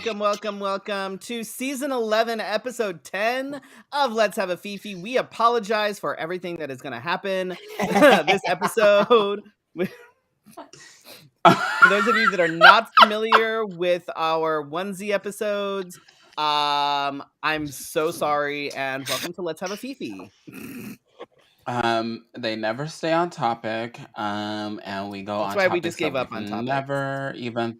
welcome to season 11, episode 10 of Let's Have a Fefe. We apologize for everything that is going to happen this episode. For those of you that are not familiar with our onesie episodes, I'm so sorry, and welcome to Let's Have a Fefe. They never stay on topic, and we go That's on why we topics just gave that up we've on topics. never even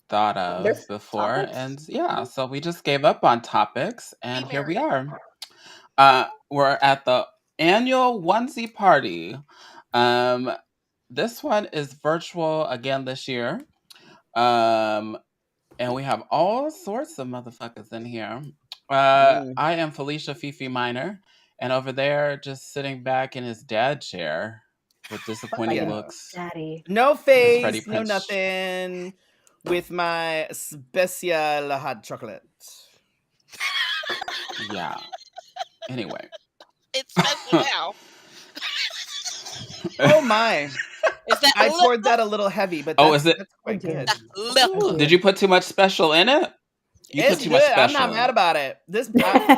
thought of There's before. topics? And yeah, so we just gave up on topics, and here we are. We're at the annual onesie party. This one is virtual again this year. And we have all sorts of motherfuckers in here. I am Felicia Fifi Minor, and over there, just sitting back in his dad chair with disappointing looks. Daddy. No is Freddy face, no Prinze. nothing, with my special hot chocolate. Yeah. Anyway. It's special now. Oh my. Is that I poured that a little heavy, but Oh, is it? that's quite good. liquor? Did you put too much special in it? You It's put too good. much special. I'm not in mad it. about it.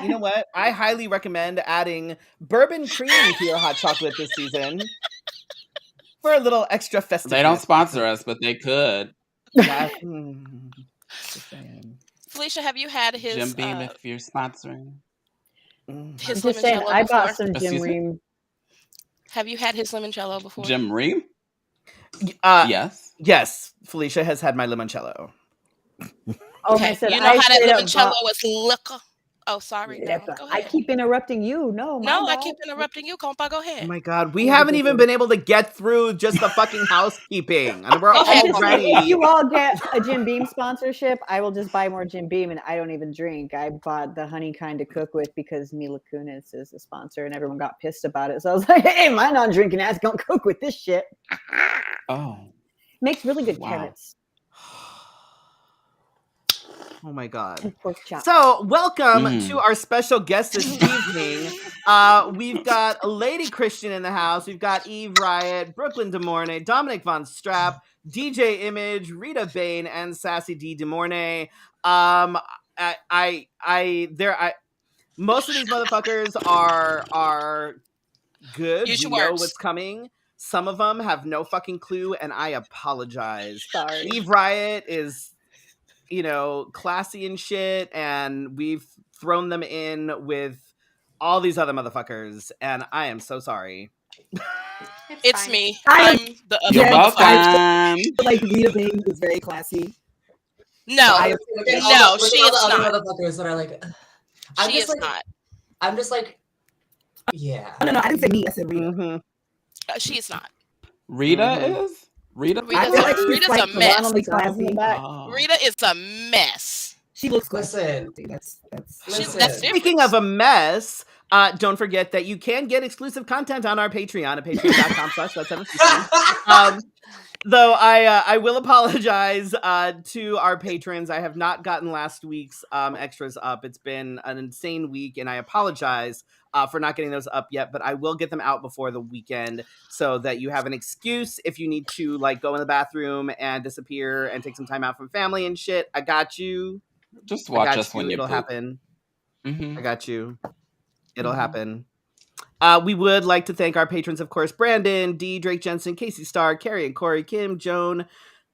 You know what? I highly recommend adding bourbon cream to your hot chocolate this season for a little extra festive. They don't sponsor us, but they could. Yeah. Just saying. Felicia, have you had his Jim Beam, if you're sponsoring. his Just saying, limoncello I before? bought some Jim Excuse me? Ream. Have you had his limoncello before? Jim Ream? Yes. Yes. Yes. Felicia has had my limoncello. Oh, Okay. I said You know I how that straight up limoncello bought- is liquor? Oh, sorry. No, Yes, go I ahead. keep interrupting you. No, I keep interrupting you, compa. Go Oh ahead. my god, we haven't even been able to get through just the fucking housekeeping. And we're Go ahead, I'm just already. saying, if you all get a Jim Beam sponsorship, I will just buy more Jim Beam, and I don't even drink. I bought the honey kind to cook with because Mila Kunis is a sponsor, and everyone got pissed about it. So I was like, "Hey, my non-drinking ass don't cook with this shit." Oh. Makes really good Wow. carrots Oh my god. and pork chops. So, welcome to our special guest this evening. We've got Lady Christian in the house. We've got Eve Riot, Brooklyn DeMornay, Dominic Von Strapp, DJ Image, Rita Bain, and Sassy D DeMornay. Most of these motherfuckers are good. Use We your know words. what's coming. Some of them have no fucking clue, and I apologize. Sorry. Eve Riot is, classy and shit, and we've thrown them in with all these other motherfuckers, and I am so sorry. It's me. I'm- I'm the other You're motherfucker. welcome. Like Rita Bain is very classy. No, I- no, she is all the not. other motherfuckers that are like, I'm She just is like, not. I'm just like, yeah. No, I didn't say me. I said Rita. Mhm. She is not. Rita Mhm. is? Rita? I feel like she's Rita's like a the mess. one only classy in the back. Oh. Rita is a mess. She looks Listen. classy. That's Listen. That's different. Speaking of a mess, don't forget that you can get exclusive content on our Patreon at patreon.com/let's-have-a-fefe. Though I will apologize to our patrons. I have not gotten last week's extras up. It's been an insane week, and I apologize for not getting those up yet, but I will get them out before the weekend so that you have an excuse if you need to go in the bathroom and disappear and take some time out from family and shit. I got you. Just I watch got us when you It'll poop. happen. Mhm. I got you. It'll Mhm. happen. We would like to thank our patrons, of course, Brandon, D, Drake Jensen, Casey Starr, Carrie and Corey, Kim, Joan,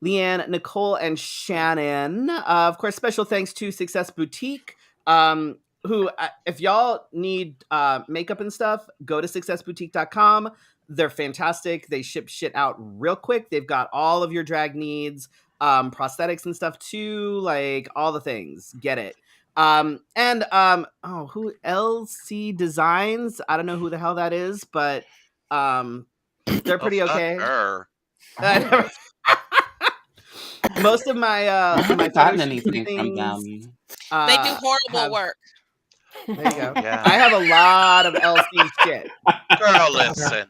Leanne, Nicole, and Shannon. Of course, special thanks to Success Boutique, who, if y'all need makeup and stuff, go to successboutique.com. They're fantastic. They ship shit out real quick. They've got all of your drag needs, prosthetics and stuff too, all the things. Get it. Who LC Designs? I don't know who the hell that is, but they're pretty okay. Most of my I haven't my gotten photo shoots and anything from them. They do horrible work. There you go. Yeah. I have a lot of LC shit. Girl, listen.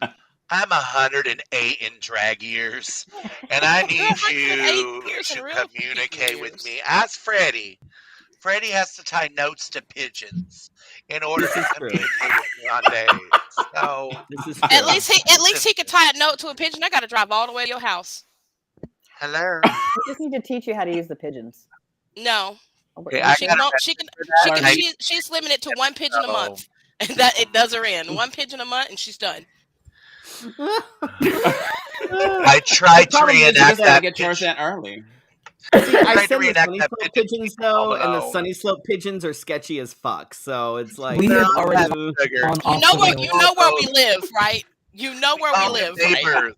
I'm 108 in drag years, and I need 108 you years in to real communicate with years. me. Ask Freddy. Freddy has to tie notes to pigeons in order This to is true. communicate with me on days. So, This is At true. least he could tie a note to a pigeon. I got to drive all the way to your house. hello. I just need to teach you how to use the pigeons. No, Okay, I She can, gotta Sorry. she's limited to one pigeon a know. month. And that it does her in. One pigeon a month and she's done. I tried to problem is You reenact just gotta that get yours pigeon. in early. See, I Tried to send the reenact Sunny that Slope pigeon pigeons scene Home though, and the Alone. Sunny Slope pigeons are sketchy as fuck. So it's like We have already Sugar. gone You off know the where rails. we live, right? You know where we Oh, live, right? neighbors,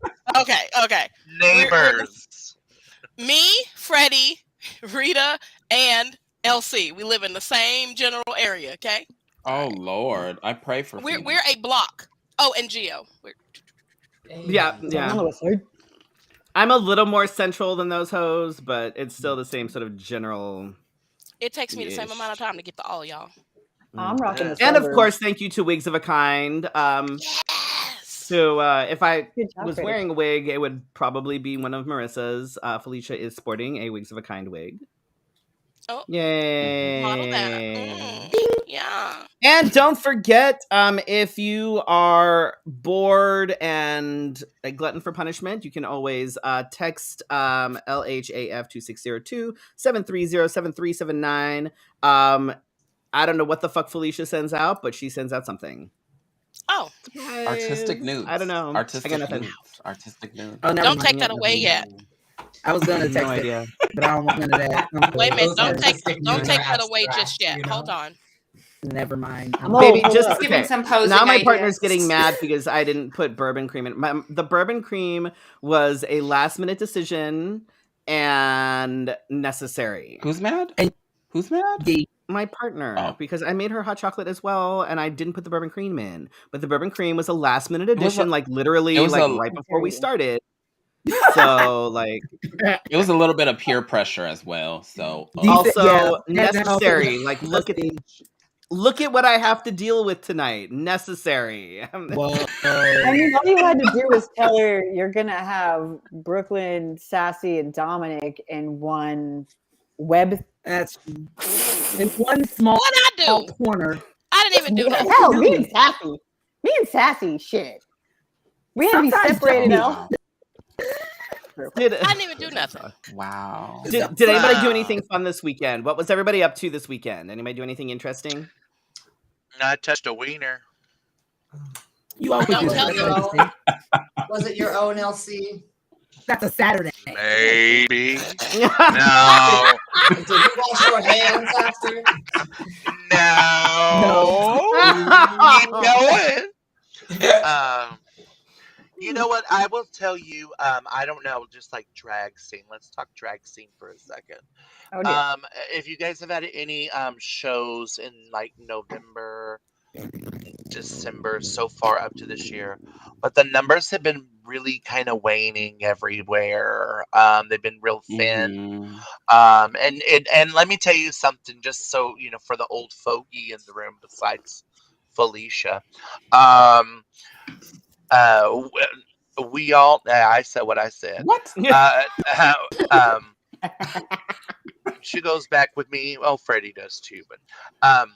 Okay. We're neighbors. me, Freddie, Rita, and LC. We live in the same general area, okay? Oh Lord, I pray for We're Phoenix. a block. Oh, and Geo. yeah. None of us are. I'm a little more central than those hoes, but it's still the same sort of general. It takes me the same amount of time to get to all y'all. I'm rocking the And of suburbs. course, thank you to Wigs of a Kind. Yes. So if I Good job, was Freddie. wearing a wig, it would probably be one of Marissa's. Felicia is sporting a Wigs of a Kind wig. Oh, Yay! model that. Yeah. And don't forget, if you are bored and a glutton for punishment, you can always text LHAF 2602 730 7379. I don't know what the fuck Felicia sends out, but she sends out something. Oh. Artistic Surprise. nudes. I don't know. I got Artistic nothing. nudes. Artistic nudes. Oh, never Don't mind. take that away yet. I was gonna No text it, idea. but I don't want none of that. Wait a minute. Those Don't take artistic don't nudes take are that away just abstract, yet. you know? Hold on. Never mind. I'm all- Baby, hold just up. okay. Giving some posing Now my ideas. partner's getting mad because I didn't put bourbon cream in. The bourbon cream was a last minute decision and necessary. Who's mad? And- Who's mad? D. My partner, Oh. because I made her hot chocolate as well, and I didn't put the bourbon cream in. But the bourbon cream was a last minute addition, like literally, it was like a- right before we Period. started. So like, It was a little bit of peer pressure as well. So also Yeah, that also- necessary. Like look at what I have to deal with tonight. Necessary. Well, I mean, all you had to do was tell her you're gonna have Brooklyn, Sassy, and Dominic in one web. that's in one small What'd I do? corner. I didn't even do that. Hell, me and Sassy, shit. We had to be Sometimes separated don't. out. Did, I didn't even do nothing. wow. did anybody do anything fun this weekend? What was everybody up to this weekend? Anybody do anything interesting? I touched a wiener. You always Don't do tell that. them. That's Was it your own LC? That's a Saturday. Maybe. No. Did you wash your hands after? No. Keep going. You know what? I will tell you. I don't know. Just like drag scene. Let's talk drag scene for a second. Oh, dear. If you guys have had any shows in like November, December so far up to this year, but the numbers have been really kind of waning everywhere. They've been real thin. Mhm. And let me tell you something, just so you know, for the old fogey in the room besides Felicia, we all. I said what I said. What? She goes back with me. Well, Freddie does too. But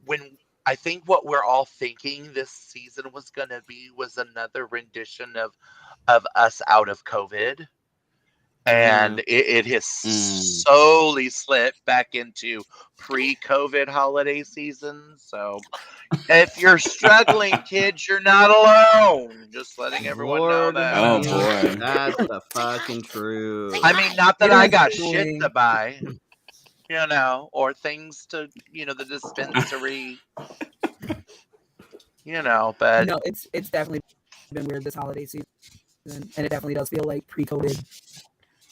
when I think what we're all thinking this season was going to be was another rendition of us out of COVID. And it has slowly slipped back into pre-COVID holiday season. So if you're struggling, kids, you're not alone. Just letting everyone Lord know that. Oh, have boy. you. That's the fucking truth. I mean, not that It I is got annoying. shit to buy, you know, or things to, you know, the dispensary, you know, but No, it's definitely been weird this holiday season, and it definitely does feel like pre-COVID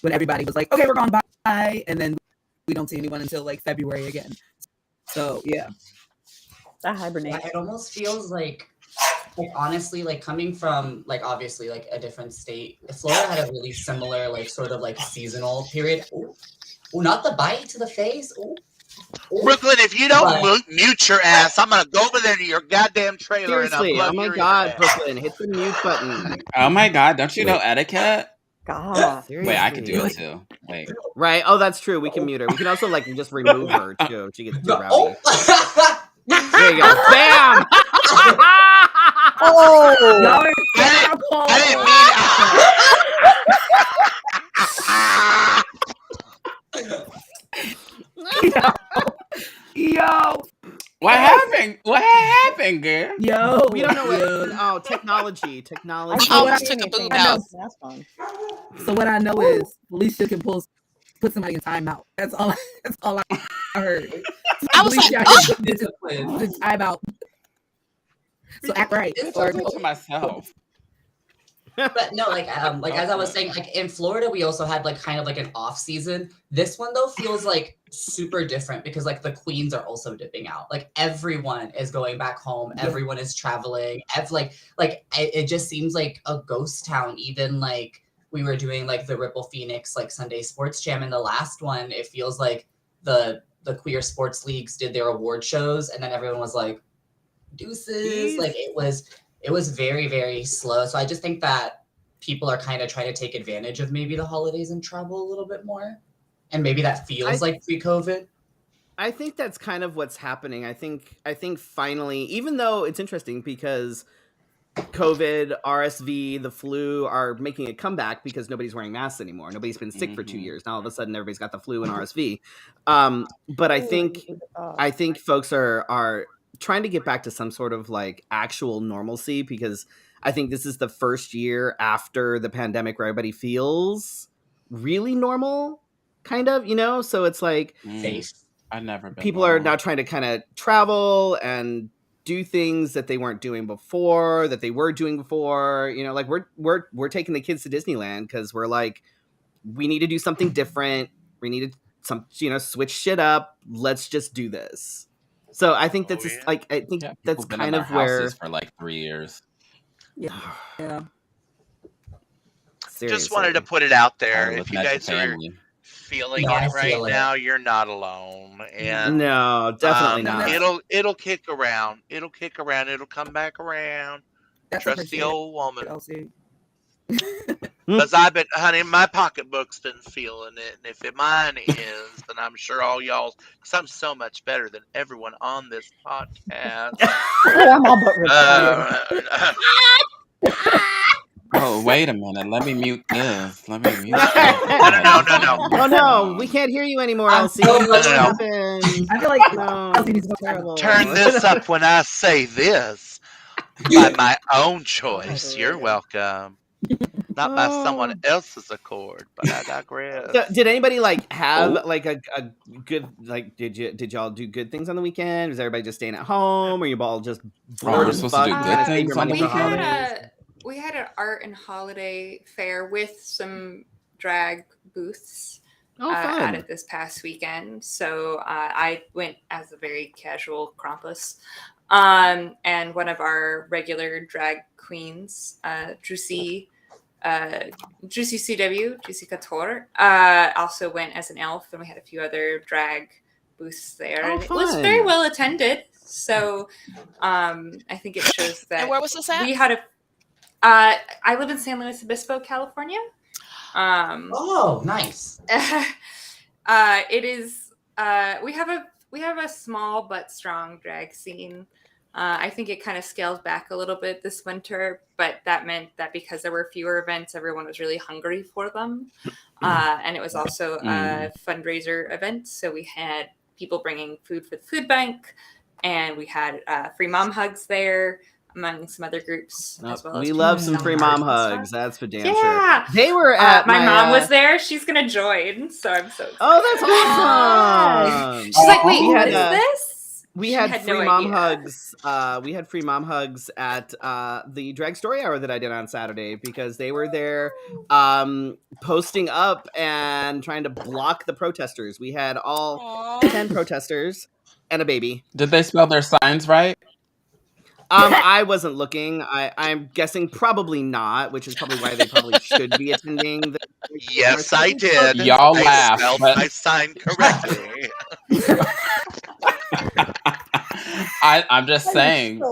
when everybody was like, "Okay, we're going bye," and then we don't see anyone until like February again. So yeah, That hibernate. Yeah, it almost feels like honestly, like coming from like obviously like a different state, Florida had a really similar like sort of like seasonal period. Ooh, not the bite to the face. Ooh. Brooklyn, if you don't But- mute your ass, I'm gonna go over there to your goddamn trailer Seriously, and unplug oh my your god, internet. Brooklyn, hit the mute button. Oh my god, don't you know etiquette? God. Wait, I could do Seriously. it too. Wait. Right? Oh, that's true. We can mute her. We can also like just remove her too. She gets too rowdy. Oh, There you go. Bam! Oh, y'all are I didn't mean. Yo, What happened? What happened, girl? yo, We don't know what. yo. Oh, technology. I So what almost I- took a Anything boob on out. this last one. So what I know is Felicia can put somebody in timeout. That's all. That's all I heard. So I was like, Felicia, oh! just put in timeout. So act right. It's Or To myself. But no, like as I was saying, like in Florida, we also had like kind of like an off season. This one though feels like super different because like the queens are also dipping out. Like everyone is going back home. Yeah. Everyone is traveling. It just seems like a ghost town. Even like we were doing like the Ripple Phoenix like Sunday Sports Jam, and the last one, it feels like the queer sports leagues did their award shows, and then everyone was like, deuces. Jeez. Like it was very, very slow. So I just think that people are kind of trying to take advantage of maybe the holidays and travel a little bit more. And maybe that feels like pre-COVID. I think that's kind of what's happening. I think finally, even though it's interesting because COVID, RSV, the flu are making a comeback because nobody's wearing masks anymore. Nobody's been sick for 2 years. Now all of a sudden everybody's got the flu and RSV. But I think folks are trying to get back to some sort of like actual normalcy because I think this is the first year after the pandemic where everybody feels really normal, kind of, so it's like Safe. I've never been. people are now trying to kind of travel and do things that they weren't doing before, that they were doing before. Like we're taking the kids to Disneyland because we're like, we need to do something different. We need to switch shit up. Let's just do this. So I think that's just, like, I think that's been kind in of their where houses for like 3 years. yeah. Seriously. Just wanted to put it out there. Tired of If you looking at guys your are family. feeling No, I it right feel it. now, you're not alone. And No, definitely not. it'll kick around. It'll kick around. It'll come back around. That's Trust the appreciated, old woman. Elsie. Because I've been, honey, my pocketbook's been feeling it. And if mine is, then I'm sure all y'all's, because I'm so much better than everyone on this podcast. I'm all but retired. Oh, wait a minute. Let me mute this. Let me mute this. No. Oh no, we can't hear you anymore, I'm Elsie. so What no. happened? I feel like No, Elsie needs to it's terrible. Turn this up when I say this. By my own choice. You're welcome. Not by someone else's accord, but I digress. So, did anybody like have like a good, like, did y'all do good things on the weekend? Was everybody just staying at home, or you all just bored we're as supposed to fuck? do and good trying to save things your on money the for weekend? holidays? We had an art and holiday fair with some drag booths at it this past weekend. So I went as a very casual Krampus. And one of our regular drag queens, Juicy CW, Juicy Couture, also went as an elf, and we had a few other drag booths there. Oh, and it was fun. very well attended. So I think it shows that And where was this at? we had a. I live in San Luis Obispo, California. Oh, nice. It is. We have a small but strong drag scene. I think it kind of scaled back a little bit this winter, but that meant that because there were fewer events, everyone was really hungry for them. And it was also a fundraiser event. So we had people bringing food for the food bank, and we had free mom hugs there, among some other groups as well. We as love people some free selling mom cards and hugs. stuff. That's for damn Yeah. sure. They were at my mom was there. She's gonna join, so I'm so excited. Oh, that's awesome. She's like, wait, We what had, is this? We She had had free no mom idea. hugs. We had free mom hugs at the drag story hour that I did on Saturday because they were there posting up and trying to block the protesters. We had all 10 protesters and a baby. Did they spell their signs right? I wasn't looking. I'm guessing probably not, which is probably why they probably should be attending. Yes, I did. Y'all I laugh, spelled but my sign correctly. I'm just saying,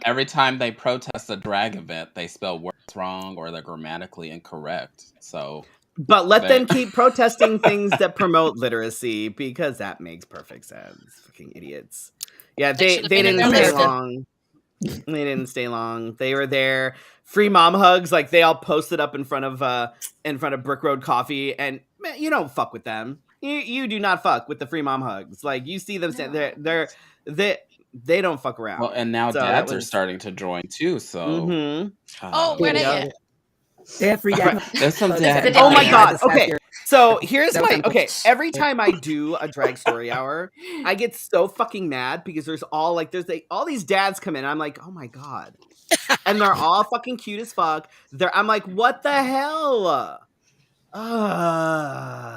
every time they protest a drag event, they spell words wrong or they're grammatically incorrect. So, but let them keep protesting things that promote literacy because that makes perfect sense. Fucking idiots. Yeah, they didn't stay long. They didn't stay long. They were there. Free mom hugs, like they all posted up in front of Brick Road Coffee, and man, you don't fuck with them. you do not fuck with the free mom hugs. Like you see them stand there, they don't fuck around. Well, and now So dads that are was- starting to join too. So, Oh, where they at? They have free dad. There's some dad. the Oh my Yeah, god. this last Okay. year. So here's That was my kinda cool. okay. Every time I do a drag story hour, I get so fucking mad because there's all these dads come in. I'm like, oh my god, and they're all fucking cute as fuck. I'm like, what the hell?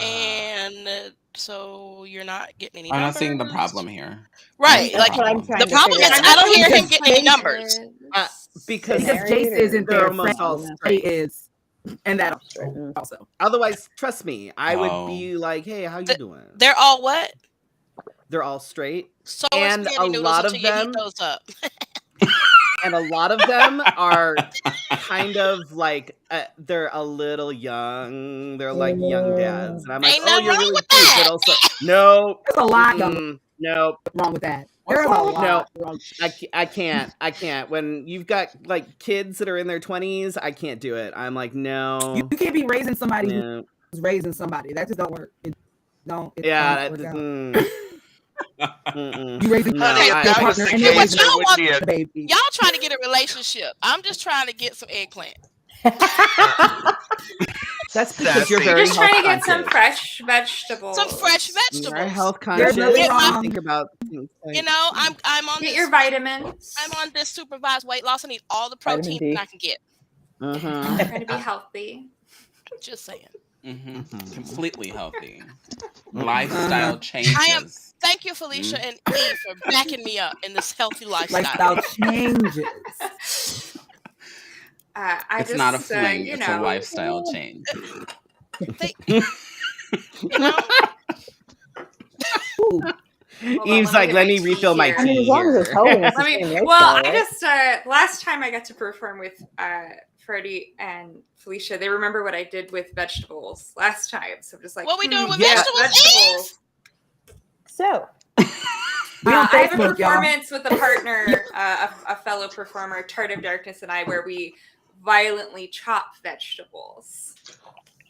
And so you're not getting any I'm numbers. not seeing the problem here. Right. That's Like what I'm trying the to problem is figure I out. don't hear him Because getting any numbers. Because Married Jace or- isn't they're there. almost all Freddy straight. is, and that also. Otherwise, trust me, I would Oh. be like, hey, how you doing? They're all what? They're all straight. So And is a spaghetti noodles lot of until you them- heat those up. And a lot of them are kind of like they're a little young. They're like young dads, and I'm like, Ain't oh, nothing you're wrong really with cute, that. but also no, There's a lot no, wrong with that. What's There's a wrong with lot no. wrong. I can't. When you've got like kids that are in their 20s, I can't do it. I'm like, no, You can't be raising somebody no. who's raising somebody. That just don't work. It don't Yeah, work out. mm-mm. You raising No, Honey, if I- that I- was the and Yeah, but case, y'all there would be a the baby. Y'all trying to get a relationship. I'm just trying to get some eggplant. That's because you're Sassy. very Just trying to get health some conscious. fresh vegetables. Some fresh You're vegetables. health There's conscious. nothing You wrong. think about things like- You know, I'm on Get this, your vitamins. I'm on this supervised weight loss. I need all the Vitamin protein D. that I can get. Mhm. Trying to be healthy. Just saying. Mhm. Completely healthy. Lifestyle changes. I am. Thank you, Felicia and Eve, for backing me up in this healthy lifestyle. Lifestyle changes. I It's just, not a fling. you It's a know, lifestyle change. You know, Ooh. Hold on, Eve's let me like, get let my me tea refill my here. I mean, tea as long as it's here. holding us the Let me. same Well, lifestyle, I right? just last time I got to perform with Freddie and Felicia. They remember what I did with vegetables last time, so I'm just like, what we doing with Yeah. vegetables? So, We on I have a Facebook, y'all. performance with a partner, a fellow performer, Tart of Darkness, and I, where we violently chop vegetables,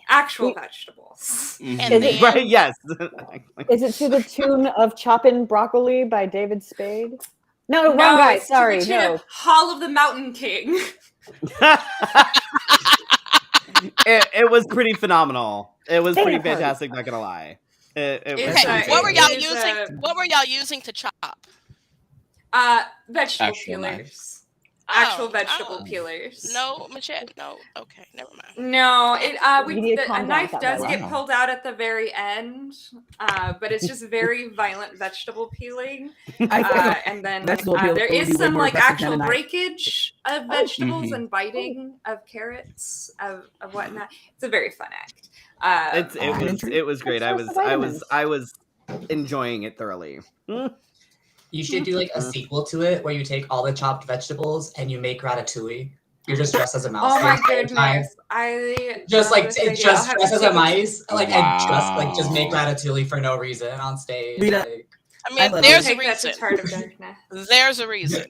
actual Mhm. vegetables. And Is it then, Right? Yes. is it to the tune of "Choppin' Broccoli" by David Spade? No, wrong No, guy. it's to Sorry, the tune no. of Hall of the Mountain King. It was pretty phenomenal. It was pretty Damn. fantastic. Not gonna lie. It It's, was okay, pretty what were fantastic. y'all is, using? What were y'all using to chop? Vegetable Actual peelers. Actual Oh, vegetable oh. peelers. No machete. No. Okay, never mind. No, You need to a calm down knife with that, does Bella. get Wow. pulled out at the very end, but it's just very violent vegetable peeling. I think And then vegetable peel there would is be way some more like effective than actual a knife. breakage of vegetables Mhm. and biting of carrots of whatnot. It's a very fun act. It was great. Let's source the vitamins. I was enjoying it thoroughly. You should do like a sequel to it where you take all the chopped vegetables and you make ratatouille. You're just dressed as a mouse. Oh the my entire time. goodness! I Just love like this idea. I'll just have dressed to as a take mice, like and just make Wow. ratatouille for no reason on stage. Rita, Like, I I mean, love there's a take that to reason. Tart of Darkness. There's a reason.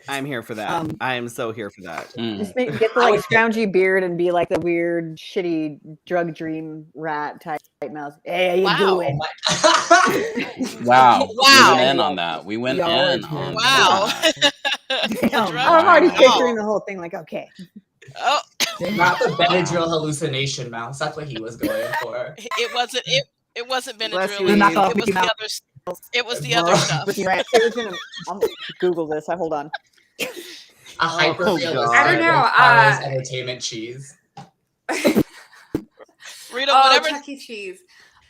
I'm here for that. I am so here for that. Just get the I like would think- scroungy beard and be like the weird, shitty drug dream rat type mouse. Hey, how you Wow. oh doing? my Wow. Wow. We went in on that. We went Y'all in are on Wow. that. Damn. Drug- Oh, I'm already Wow. picturing the whole thing. Like, okay, Oh, Not the Benadryl hallucination mouse. That's what he was going for. it wasn't. It wasn't Bless you, Benadryl. Knock Eve. off It was Mickey the Mouse. other. It was the other Bro. stuff. with your rat. I'm gonna Google this. Hold on. A hyper realistic God. I don't know, entertainment cheese. Rita, Oh, whatever. Chuck E. Cheese.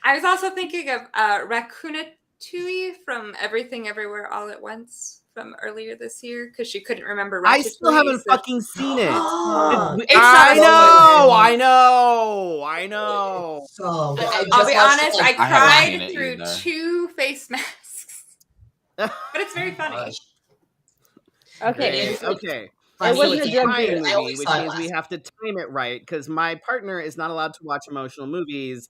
I was also thinking of Ratatouille from Everything Everywhere All at Once from earlier this year because she couldn't remember Ratatouille. I still haven't so- fucking seen it. It's I so know, good. I know. So good. I I'll just be watched honest, it, like, I I haven't seen cried it through either. 2 face masks. But it's very funny. gosh. Okay, It is, like, Okay. It funny. wasn't a It's drug weird. deal. I Movie, only which saw it means we last have to time it right because my partner is not allowed to watch emotional movies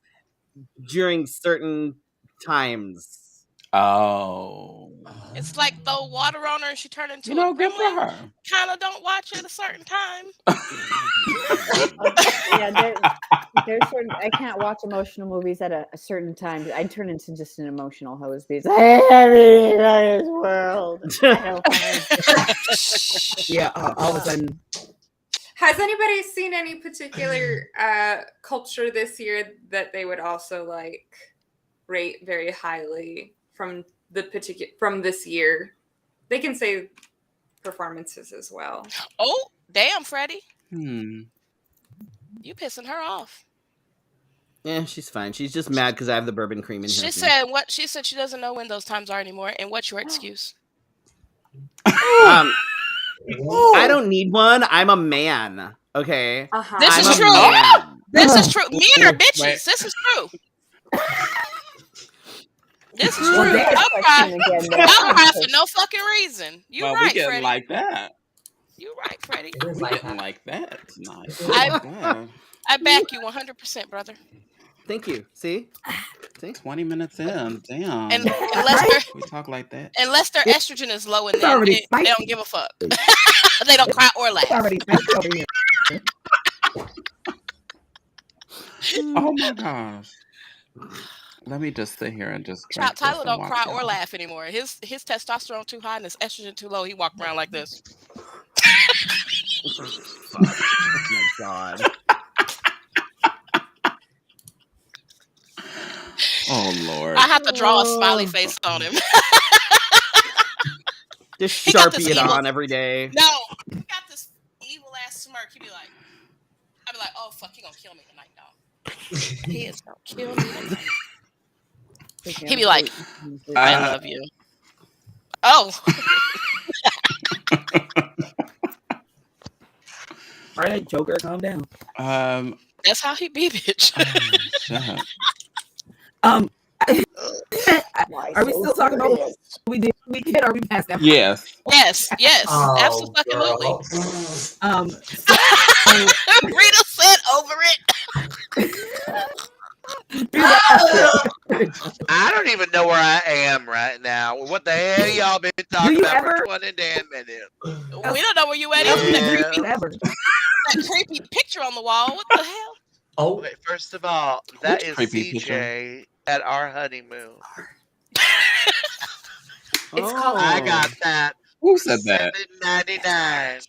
during certain times. Oh. It's like throw water on her and she turned into You know, a good for gremlin. her. Kind of don't watch at a certain time. Yeah, there's certain. I can't watch emotional movies at a certain time. I turn into just an emotional hose because I hate everything in this world. Yeah, all of a sudden. Has anybody seen any particular culture this year that they would also like rate very highly from this year? They can say performances as well. Oh, damn, Freddie. Hmm. You pissing her off. Yeah, she's fine. She's just mad because I have the bourbon cream in here. She said what? She said she doesn't know when those times are anymore. And what's your excuse? I don't need one. I'm a man. Okay. This I'm is a true. man. This is true. Men are bitches. Wait. This is true. This is Well, true. there's I'll a cry. question again, though. I'll cry for no fucking reason. You Well, we right, getting Freddie. like that. You right, Freddie. It is We like getting that. like that tonight. I- I back you 100%, brother. Thank you. See? 20 minutes in. Damn. And unless we talk like that. their estrogen is low in It's them, already they don't give a fuck. They don't cry or laugh. It's already spicy over here. Oh my gosh. Let me just sit here and just drink this Tyler and don't watch cry y'all. or laugh anymore. His testosterone too high and his estrogen too low. He walk around like this. Fuck. Oh my god. Oh Lord. I have to draw a smiley face on him. Just He got this Sharpie it evil- on every day. No, he got this evil ass smirk. I'd be like, oh fuck, he gonna kill me tonight, dog. He is gonna kill me tonight. He'd be like, I love you. Oh, All right, Joker, calm down. that's how he be, bitch. Shut up. Are we still talking about what we did weekend? Or are we past that? Yes. Yes, Oh, absolutely. girl. Rita said over it. I don't even know where I am right now. What the hell y'all been talking you about ever- for 20 damn minutes? We don't know where you at Yeah. either. Ever. That creepy picture on the wall. What the hell? Oh, Okay, first of all, that Which is creepy CJ at our honeymoon. It's Oh. called- I got that Who said that? $7.99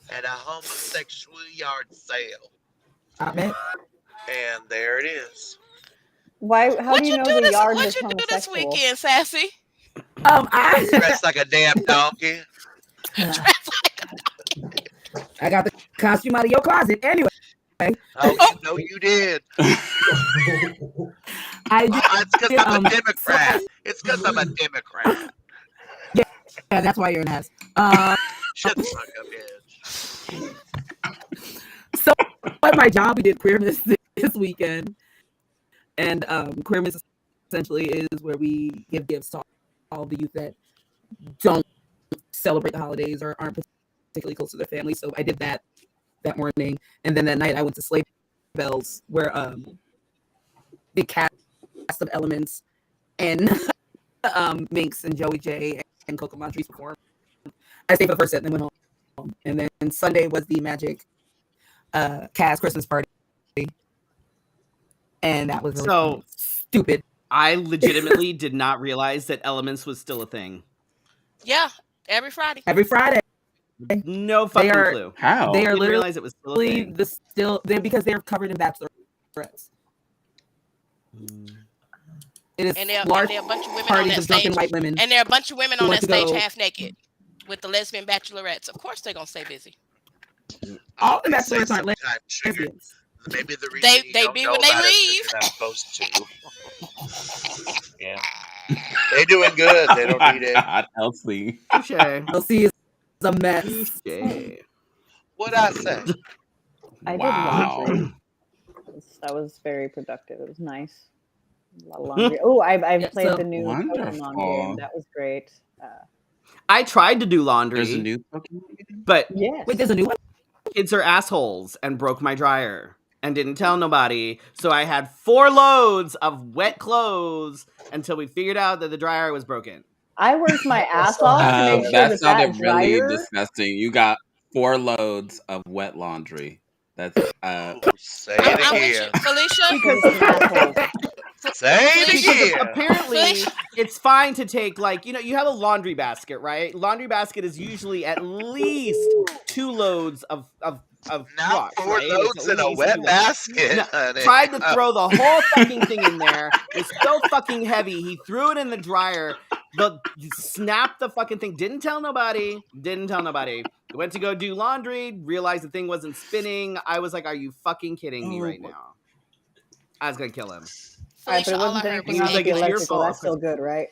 at a homosexual yard sale. Man. And there it is. Why? How What'd do you you know do the this? yard What'd was you do this homosexual? weekend, Sassy? I Dressed like a damn donkey. I got the costume out of your closet anyway. Oh, you know you did. I did, It's because I'm a so Democrat. It's because I'm a Democrat. yeah, that's why you're an ass. Shut the fuck up, bitch. So at my job, we did queerness this weekend, and queerness essentially is where we give gifts to all the youth that don't celebrate the holidays or aren't particularly close to their family. So I did that morning, and then that night I went to Sleigh Bells, where the cast of Elements and Minx and Joey J and Coco Montrese performed. I stayed for the first set and then went home. And then Sunday was the Magic cast Christmas party, and that was really So stupid. I legitimately did not realize that Elements was still a thing. Yeah, every Friday. Every Friday, No fucking are- clue. How? they are Didn't literally realize it was still a thing. because they're covered in bachelorettes. It is And there are large a bunch of women on parties that of drunken stage. white women. And there are a bunch of women who on want that to stage go- half naked with the lesbian bachelorettes. Of course they're gonna stay busy. All the They say bachelorettes aren't sometimes, sugar, lesbians. maybe the reason They- you they don't be know when they about it is leave. you're not supposed to. Yeah. They doing good. They don't need it. God, Elsie. Touche. LC is a mess. Touche. What'd I say? I did Wow. laundry. That was very productive. It was nice. A lot of laundry. Oh, I Yeah, played so the new Pokemon wonderful. game. That was great. I tried to do There's a laundry, new Pokemon game? but Yes. Wait, there's a new one? kids are assholes and broke my dryer. and didn't tell nobody. So I had 4 loads of wet clothes until we figured out that the dryer was broken. I worked my ass off to make sure That that sounded really dryer. disgusting. You got 4 loads of wet laundry. That's Say it I'm with again. you, Felicia. Say it Because again. apparently it's fine to take, like, you have a laundry basket, right? Laundry basket is usually at least 2 loads of Not wash, 4 right? It's loads at in a least wet 2 loads. basket, No, honey. tried to throw the whole fucking thing in there. It was so fucking heavy. He threw it in the dryer. Snapped the fucking thing. Didn't tell nobody. Went to go do laundry. Realized the thing wasn't spinning. I was like, "Are you fucking kidding me right now?" I was gonna kill him. All right, but it Felicia, all I wasn't heard anything was wrong with like, the "It's your electrical. fault." That's still good, right?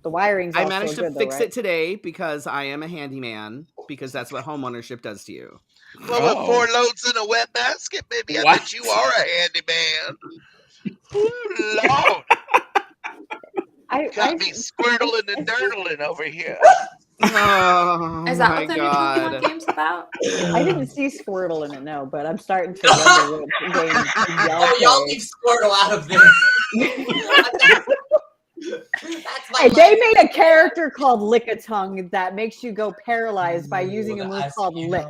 The wiring's I all managed still to good, fix though, right? it today because I am a handyman. Because that's what homeownership does to you. Well, with 4 loads in a wet basket, baby, I bet you are a handyman. Ooh, Lord. Got me squirtling and dirtling over here. Oh Is that my what the new god! Pokemon game's about? I didn't see Squirtle in it, no, but I'm starting to wonder what game Oh, y'all leave Squirtle out of this. Hey, they made a character called Lick-a-Tongue that makes you go paralyzed by using a move called Lick.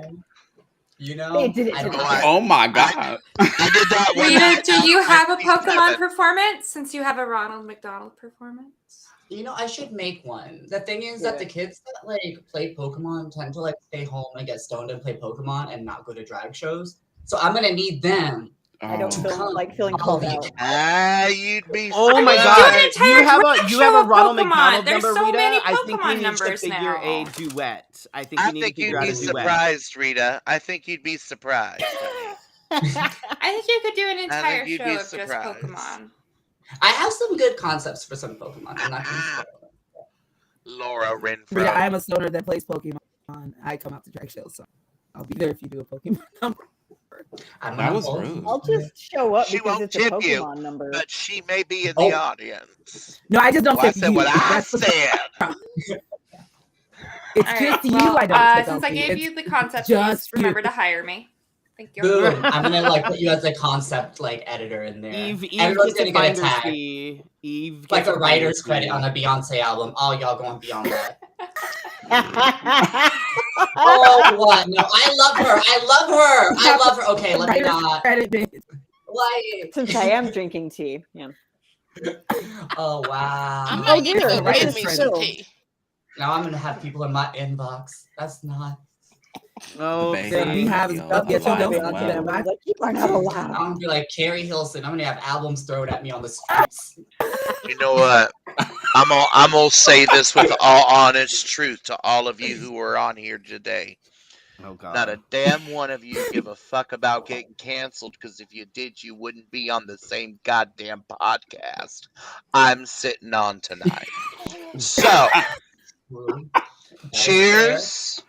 You know, They did it to oh my god! I did that. Rita, do you have a Pokemon performance since you have a Ronald McDonald performance? You know, I should make one. The thing is that the kids that like play Pokemon tend to like stay home and get stoned and play Pokemon and not go to drag shows. So I'm gonna need them. I don't feel like feeling called out. You'd be. Oh my Do god! an entire You have a Ronald Pokemon. McDonald There's number, so Rita. many I think we Pokemon need to numbers figure now. a duet. I think I we need to think figure you'd out be a duet. surprised, Rita. I think you'd be surprised. I think you could do an entire you'd show be of just surprised. Pokemon. I have some good concepts for some Pokemon. I'm not gonna spoil them. Laura Renfro. But yeah, I am a stoner that plays Pokemon. I come out to drag shows, so I'll be there if you do a Pokemon number. That was rude. I'll just show up She because won't it's a tip Pokemon you, number. but she may be in the audience. No, I just don't Well, I tip said you. what I That's the said. It's All just right, you. well, I don't. since I gave you the concept, just please remember to hire me. Thank you. Boom! I'm gonna like put you as a concept like editor in there. Eve Everyone's gets a gonna get a finder's tag, fee. Eve like gets a writer's finder's credit fee. on a Beyonce album. All y'all going beyond that. Oh what? No, I love her. Okay, let me not. Like, Since I am drinking tea, yeah. Oh wow! I might need to go Right, get me some tea. Now I'm gonna have people in my inbox. That's not. Oh, we have stuff that you don't want to them. Like, you are not allowed. I'm gonna be like Carrie Hilson. I'm gonna have albums thrown at me on the streets. You know what? I'm gonna say this with all honest truth to all of you who are on here today. Oh god. Not a damn one of you give a fuck about getting canceled, because if you did, you wouldn't be on the same goddamn podcast I'm sitting on tonight. So, cheers.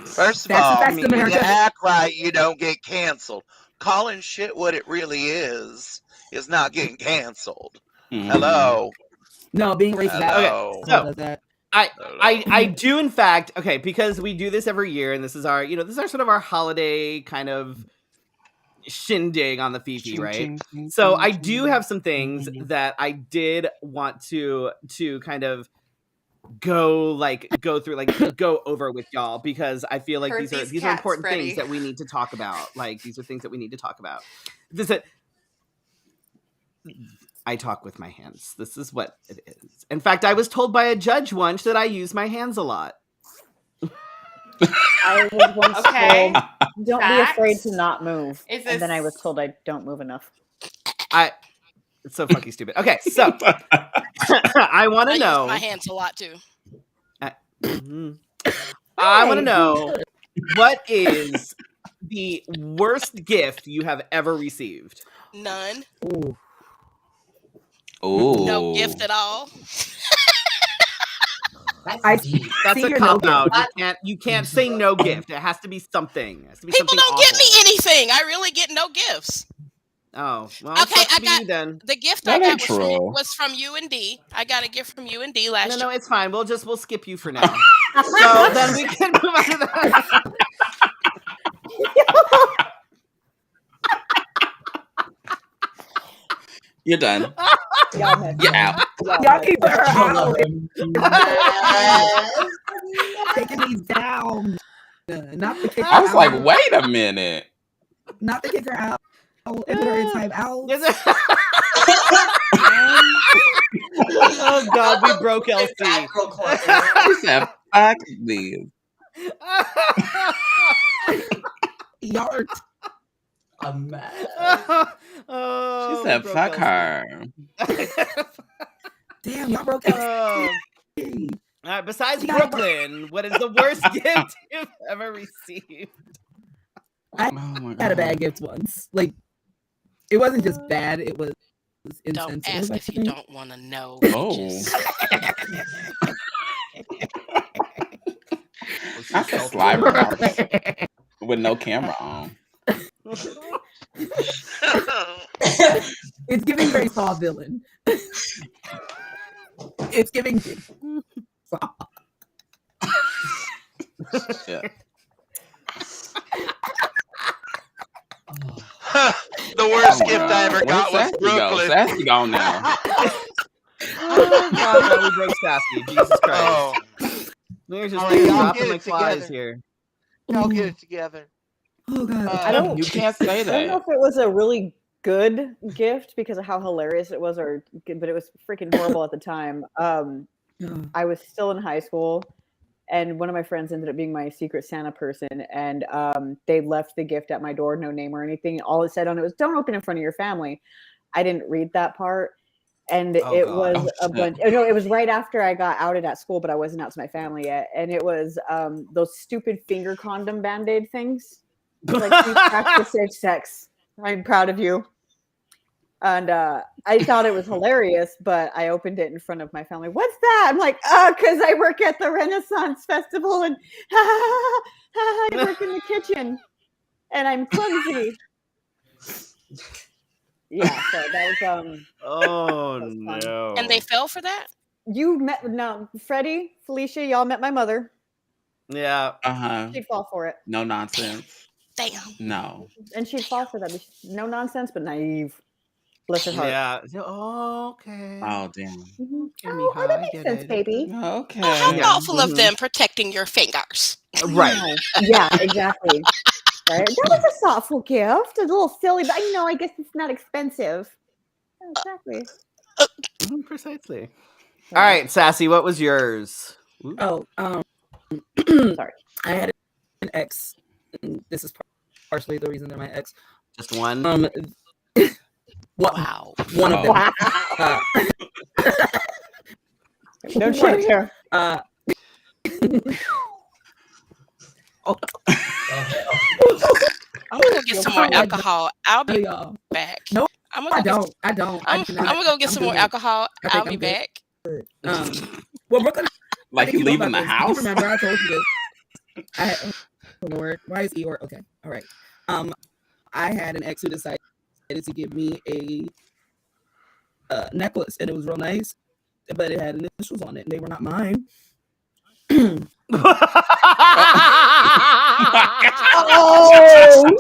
First of all, when you act right, you don't get canceled. Calling shit what it really is not getting canceled. Hello. No, being racist. Hello. Okay, so I do in fact, okay, because we do this every year, and this is our sort of our holiday kind of shindig on the Fifi, right? So I do have some things that I did want to kind of go through, like go over with y'all, because I feel like Herd these are important Freddy. things that we need to talk about. Like, these are things that we need to talk about. This is I talk with my hands. This is what it is. In fact, I was told by a judge once that I use my hands a lot. I was once told, don't be Facts? afraid to not move. Is And then I this- was told I don't move enough. It's so fucking stupid. Okay, so I want to I know. use my hands a lot too. I want to know, what is the worst gift you have ever received? None. Ooh. No gift at all. That's a cop out. You can't say no gift. It has to be something. It has to be People something don't awful. get me anything. I really get no gifts. Oh, well, Okay, sucks I to be got you then. the gift That I ain't got true. was from UND. I got a gift from UND last year. No, it's fine. We'll skip you for now. So then we can move on to that. You're done. Y'all messed You're up. out. Y'all keep her out. Yes. Taking me down. Not to kick her I was like, out. wait a minute. Not to kick her out. And put her in time out. Oh God, we broke Get Elsie. back real quick. She said, fuck these. Y'all are A mess. Oh, She we said, broke fuck Elsie. her. damn, y'all broke out. Oh. All right, besides She got Brooklyn, what is the worst gift you've ever received? I Oh my had a bad God. gift once. Like, it wasn't just bad, it was Don't insensitive. ask if you don't want to know. Oh. Just- That's a slimer house with no camera on. It's giving very Saw villain. It's giving Saw. Yeah. The worst Oh, gift I ever God. got Where'd was Sassy go? Brooklyn. Sassy gone now. Oh God, no, we broke Sassy. Jesus Christ. Oh, We're just all right, y'all dropping get like it flies together. here. Y'all get it together. Oh God. I don't. You can't say I don't know that. if it was a really good gift because of how hilarious it was, but it was freaking horrible at the time. I was still in high school, and one of my friends ended up being my secret Santa person, and they left the gift at my door, no name or anything. All it said on it was, "Don't open in front of your family." I didn't read that part, and Oh, it God. was Oh, a shit. bunch. Oh, no, it was right after I got outed at school, but I wasn't out to my family yet, and it was those stupid finger condom Band-Aid things. Like, you practice safe sex. I'm proud of you. And I thought it was hilarious, but I opened it in front of my family. What's that? I'm like, because I work at the Renaissance Festival and I work in the kitchen and I'm clumsy. Yeah, so that was Oh that was fun. no. And they fell for that? You met Freddie, Felicia, y'all met my mother. Yeah. Uh-huh. She'd fall for it. No nonsense. Damn. No. And she'd fall for that. No nonsense, but naive. Bless her heart. Yeah. Oh, okay. Oh, damn. Mhm. Okay, Oh, Mija, that I makes get sense, it. baby. Okay. Oh, how Yeah. thoughtful of Mhm. them protecting your fingers. Right. Yeah, exactly. Right? That was a thoughtful gift. A little silly, but I guess it's not expensive. Exactly. Precisely. All right, Sassy, what was yours? Ooh. Oh, Sorry. I had an ex. And this is partially the reason they're my ex. Just one? Wow. One of them. Wow. No shame here. Uh, I'm gonna go get some more alcohol. I'll be y'all. back. No, I'm I gonna don't. I'm gonna go get some more alcohol. I I'll think be I'm back. Well, Brooklyn, Like you leaving the house? You remember I told you this. Lord, why is Eeyore? Okay, all right. I had an ex who decided to give me a necklace, and it was real nice, but it had initials on it, and they were not mine. Oh!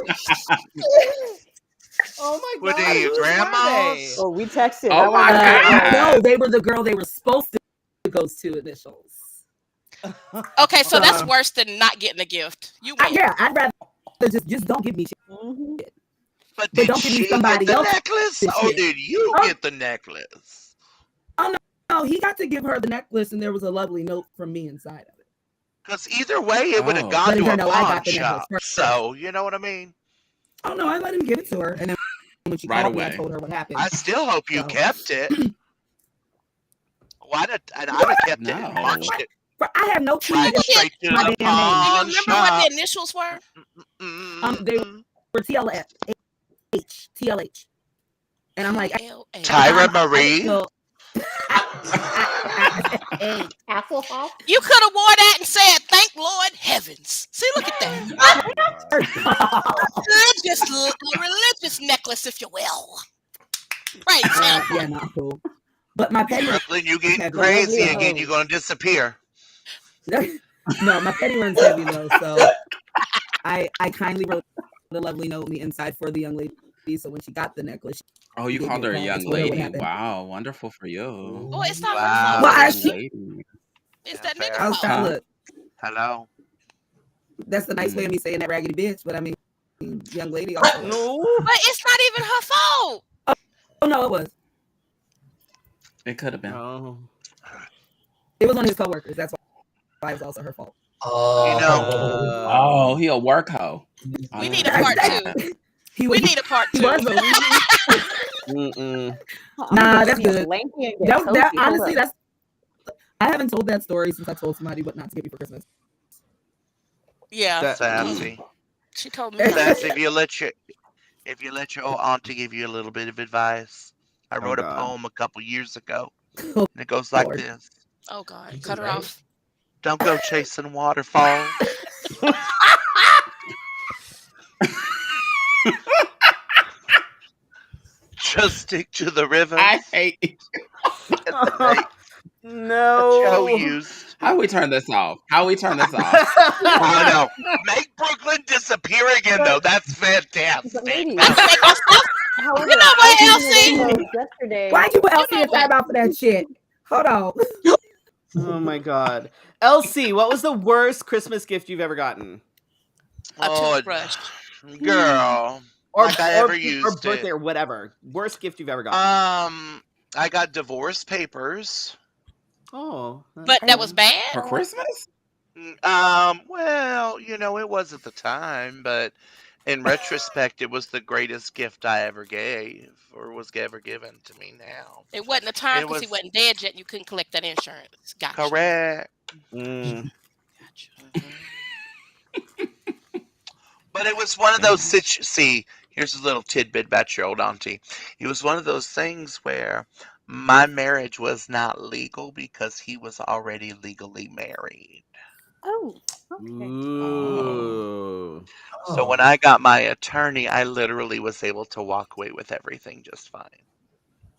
Oh my Were God. they your whose were grandma's? they? Oh, we texted. Oh my God. No, they were the girl they were supposed to those two initials. Okay, so that's worse than not getting a gift. You win. Yeah, I'd rather just don't give me shit. Mhm. But But did don't give me she somebody get the else necklace, this or shit. did you Oh. get the necklace? No, he got to give her the necklace, and there was a lovely note from me inside of it. Because either way, it would have Oh. gone Letting to her a know I pawn got the shop. necklace first. So, you know what I mean? Oh no, I let him give it to her, and then when she Right called me, I away. told her what happened. I still hope you So. kept it. I'd have kept it and No. watched it. But I have no key. Right you straight to my the damn name. Do you pawn remember shop. what the initials were? They were TLH, and I'm like, TLH. Tyra Marie. You could have wore that and said, "Thank Lord heavens." See, look at that. religious necklace, if you will. Right, Tampa. Yeah, not cool. But my petty Brooklyn, you getting heavy. crazy Lovely again. hoe. You're going to disappear. No, my petty runs heavy though, so I kindly wrote a lovely note on the inside for the young lady So when she got the necklace, Oh, you gave called me her a advice young on what lady. happened. Wow, wonderful for you. Oh, it's not her Wow. fault. Why Young she? lady. It's Yeah, that fair. nigga I was fault. trying to look. Hello. That's the nice way of me saying that raggedy bitch, but I mean, young lady also. No. But it's not even her fault. Oh no, it was. It could have been. Oh. It was one of his coworkers. That's why it was also her fault. You know, Oh, he a work hoe. We need a part two. We need a part He two. was a Mm-mm. Nah, that's good. Lanky and get That toasty. Hold honestly, up. I haven't told that story since I told somebody what not to get me for Christmas. Yeah. That- Sassy. She told me. Sassy, if you let your old auntie give you a little bit of advice. I wrote a God. poem a couple years ago, Oh, and it goes like Lord. this. Oh God, cut her off. Don't go chasing waterfalls. Just stick to the river I hate you. that Joe No. used. How we turn this off? How we turn this off? I know. Make Brooklyn disappear again, though. That's fantastic. But ladies, That's make us stuff. however, You know what, I was Elsie? thinking about yesterday. Why'd you put You Elsie know in time out for that shit? Hold on. Oh my God. Elsie, what was the worst Christmas gift you've ever gotten? A Oh, toothbrush. girl. Or, Like I or, ever or used birthday it. or whatever. Worst gift you've ever gotten. I got divorce papers. Oh. But that was bad. For Christmas? Well, it was at the time, but in retrospect, it was the greatest gift I ever gave or was ever given to me now. It wasn't a time It because he was wasn't dead yet. You couldn't collect that insurance. Gotcha. correct. Mm. Gotcha. But it was one of those see, here's a little tidbit about your old auntie. It was one of those things where my marriage was not legal because he was already legally married. Oh, okay. Ooh. So when I got my attorney, I literally was able to walk away with everything just fine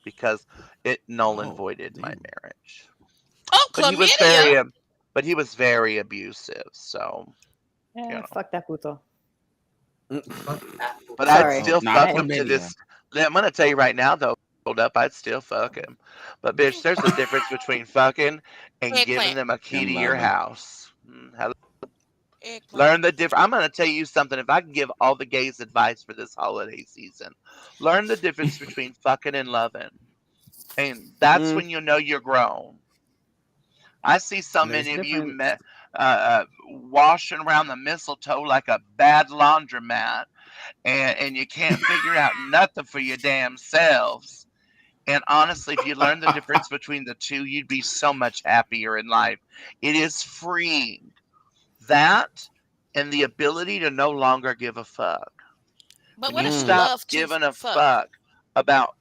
because it null and voided my marriage. Oh, But he was chlamydia. very abusive. So, Fuck that puto. but Sorry. I'd still Not fuck him to chlamydia. this. I'm gonna tell you right now, though. Hold up, I'd still fuck him. But bitch, there's a difference between fucking and giving Eggplant. them a key And to your loving. house. Eggplant. Learn the difference. I'm gonna tell you something. If I can give all the gays advice for this holiday season, learn the difference between fucking and loving, and that's when you know you're grown. I see so There's many of you difference. washing around the mistletoe like a bad laundromat, and you can't figure out nothing for your damn selves. And honestly, if you learn the difference between the two, you'd be so much happier in life. It is freeing. That and the ability to no longer give a fuck. But When what you if you stop love to giving a fuck? fuck about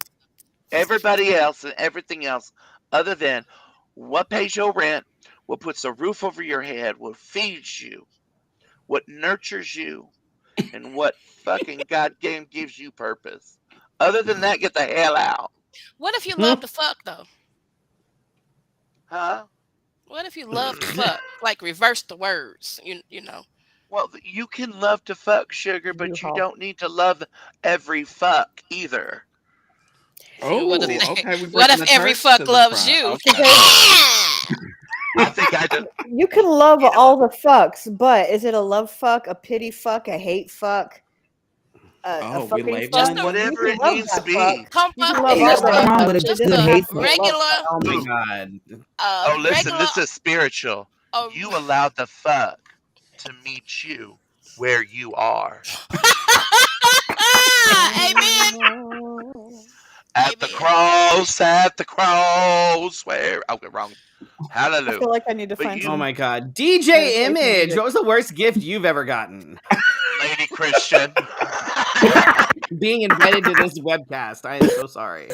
everybody else and everything else other than what pays your rent, what puts a roof over your head, what feeds you, what nurtures you, and what fucking goddamn gives you purpose. Other than that, get the hell out. What if you love to fuck though? Huh? What if you love to fuck? Like reverse the words. You know. Well, you can love to fuck, sugar, but you U-Haul. don't need to love every fuck either. Oh, What if, okay. We what bringing if the every church fuck to the loves front. you? Okay. I think I do. You can love You know all the fucks, but is it a love fuck, a pity fuck, a hate fuck, a Oh, we fucking labeling fuck? you? You Whatever can it love needs to that fuck. be. Come You can fuck love me. all Ain't the nothing wrong fucks. with a It Just good doesn't a hate have to fuck. be love regular. fuck. Oh my Ooh. God. Oh, listen, Regular. this is spiritual. You allow the fuck to meet you where you are. Amen. At the cross, where? Okay, wrong. I Hallelujah. feel like I need to But find you, Oh some my God. DJ meditation Image, music. what was the worst gift you've ever gotten? Lady Christian. Being invited to this webcast. I am so sorry.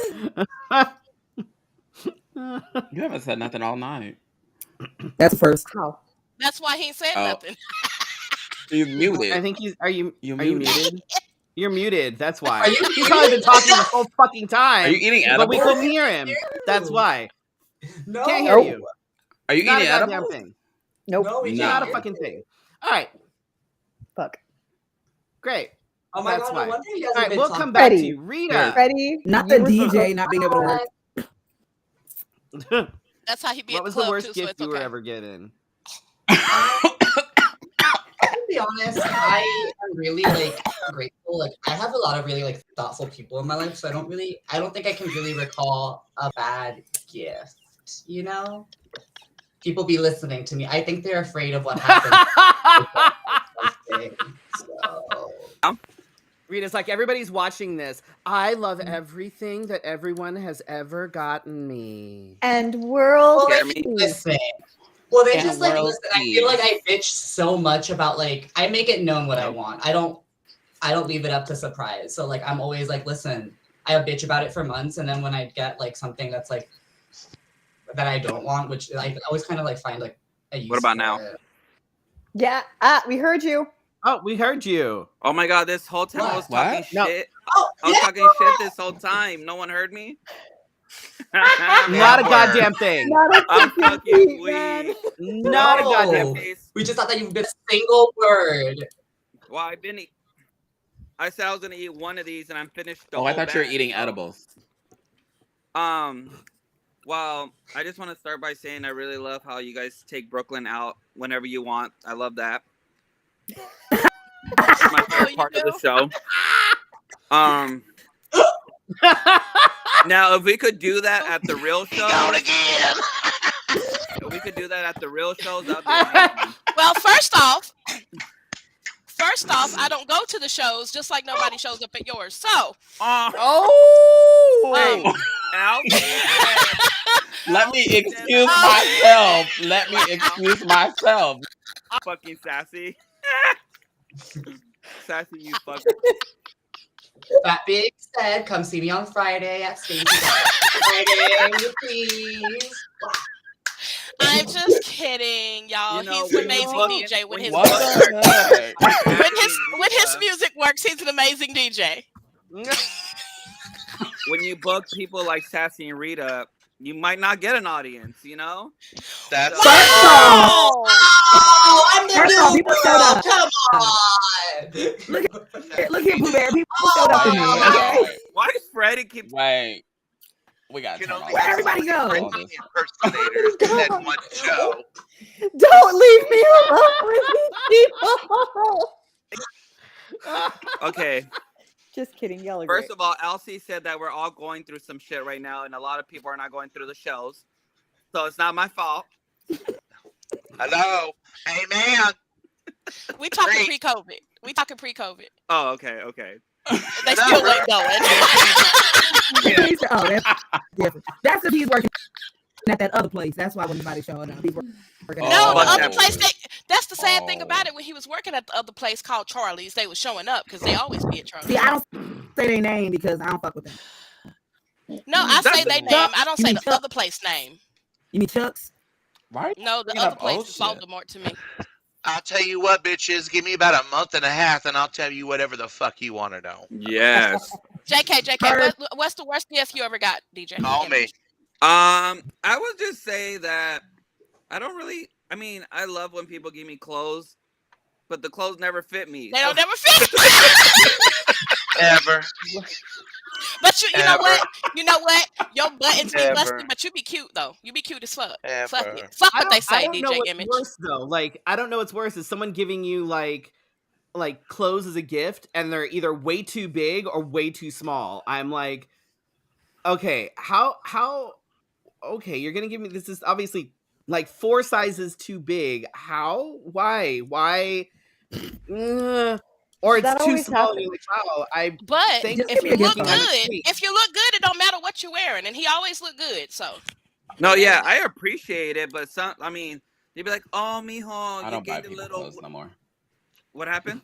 You haven't said nothing all night. That's first. How? That's why he ain't said Oh, nothing. you muted. I think are you muted. muted? You're muted. That's why. Are you He's probably been talking the whole fucking Are you time, eating but we edibles? couldn't hear him. That's why. No. Can't hear you. Are you Not eating a goddamn edibles? thing. Nope. No, we Not a can't. fucking thing. All right. Fuck. Great. Oh my That's god, why. no wonder you guys All have right, been we'll talking. come back to Freddie. you. Rita. Freddie, Not you the were DJ not being able to work. That's how he be What at the was the club worst too, so gift it's you were okay. ever given? To be honest, I am really like grateful. Like I have a lot of really like thoughtful people in my life, so I don't think I can really recall a bad gift. You know, people be listening to me. I think they're afraid of what happened. So Rita's like, everybody's watching this. I love everything that everyone has ever gotten me. And world well, peace. listen. Well, they And just like world listen. I feel like peace. I bitch so much about like I make it known what I want. I don't leave it up to surprise. So like I'm always like, listen, I bitch about it for months, and then when I get like something that's like that I don't want, which I always kind of like find like a use. What about for now? it. Yeah, we heard you. Oh, we heard you. Oh my god, this whole time I was What? talking No. shit. Oh, I was yeah. talking shit this whole time. No one heard me? Not a goddamn thing. Not a I'm fucking fucking beat, man. weak. Not a goddamn No. thing. We just thought that you've been a single word. Well, I said I was gonna eat one of these and I'm finished the Oh, I whole thought you were batch, eating so. edibles. Well, I just want to start by saying I really love how you guys take Brooklyn out whenever you want. I love that. It's my favorite part of the show. Now, if we could do that at the real show, if we could do that at the real shows, that'd be amazing. Well, first off, I don't go to the shows, just like nobody shows up at yours. So, Let me excuse myself. Let me excuse myself. Fucking sassy. Sassy, you fuck. That being said, come see me on Friday at Stacey's. Friday, please. I'm just kidding, y'all. You know, He's an amazing DJ with his What the heck? when his music works. He's an amazing DJ. When you book people like Sassy and Rita, you might not get an audience, you know? That's Oh, I'm the First off, new people showed girl. up. Come on. Look here, Pooh Bear. People showed up to me. Okay? Why does Freddy keep... Wait. We got to You turn know, all they this Where'd everybody off. go? All this. impersonators in that one show. Don't leave me alone with these people. Okay, Just kidding. Y'all are first great. of all, Elsie said that we're all going through some shit right now, and a lot of people are not going through the shows. So it's not my fault. Hello. Amen. We talking Great. pre-COVID. We talking pre-COVID. Oh, okay. They still ain't going. Oh, that's different. That's if he's working at that other place. That's why when anybody's showing up, he's working No, at the fuck other that place. That's the sad thing about it. When he was working at the other place called Charlie's, they was showing up because they always be at Charlie's. See, I don't say their name because I don't fuck with them. No, I say they name. I don't You say mean the Chuck? other place name. You mean Chuck's? Right? No, the Bringing other up place old is shit. Voldemort to me. I'll tell you what, bitches. Give me about a month and a half, and I'll tell you whatever the fuck you want to know. Yes. JK, what's the worst gift you ever got, DJ? Call me. I would just say that I don't really... I mean, I love when people give me clothes, but the clothes never fit me. They don't never fit. Ever. But you know Ever. what? You know what? Your buttons be Ever. busted, but you be cute though. You be cute as fuck. Ever. Fuck it. Fuck what they I say, don't know DJ what's Image. worse though. Like, I don't know what's worse. Is someone giving you like clothes as a gift and they're either way too big or way too small? I'm like, okay, how okay, you're gonna give me this is obviously like 4 sizes too big. How? Why? Or it's That too always small. happens. And you're like, wow, I But thank Just you if give me you a gift look card. good, it don't matter what you're wearing, and he always look good. So No, yeah, I appreciate it, but I mean, they'd be like, "Oh, mijo, I you don't buy gained a people little." clothes no more. What happened?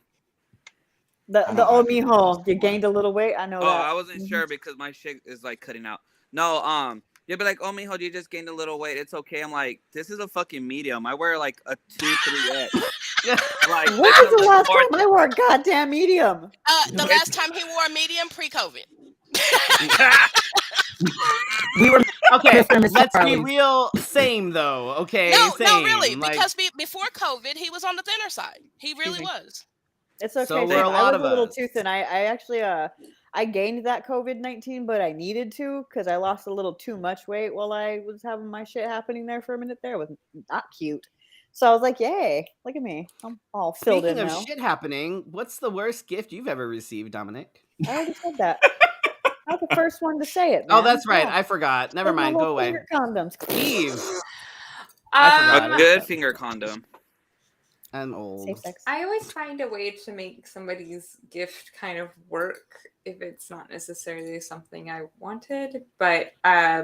The don't old buy people mijo, clothes you no gained a little weight. I know Oh, that. I wasn't sure because my shit is like cutting out. No, you'd be like, "Oh, mijo, you just gained a little weight. It's okay." I'm like, "This is a fucking medium. I wear like a 2-3X." Like, When was the last time I wore a goddamn medium? the last time he wore a medium pre-COVID. We were okay. Mr. and Mrs. Let's be Charlie's. real. Same though. Okay. No, same. really, Like, because before COVID, he was on the thinner side. He really was. It's okay. So were Sam. a I lot was of a little us. too thin. I actually I gained that COVID-19, but I needed to because I lost a little too much weight while I was having my shit happening there for a minute. There it was not cute. So I was like, "Yay! Look at me! I'm all filled Speaking in of now." shit happening, what's the worst gift you've ever received, Dominic? I already said that. I was the first one to say it, Oh, man. that's right. Yeah. I forgot. Never Those are my mind. Go little away. finger condoms. Eve. I A forgot it. good finger condom. And Safe old. sex. I always find a way to make somebody's gift kind of work if it's not necessarily something I wanted. But I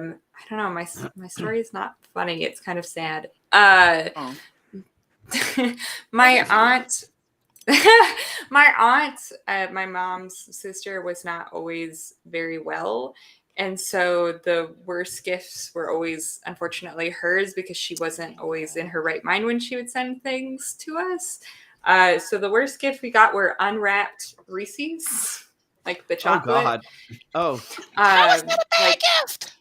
don't know. My story is not funny. It's kind of sad. Oh. My aunt, my mom's sister was not always very well. And so the worst gifts were always, unfortunately, hers because she wasn't always in her right mind when she would send things to us. So the worst gift we got were unwrapped Reese's, like the Oh chocolate. God. Oh. How is that a bad gift?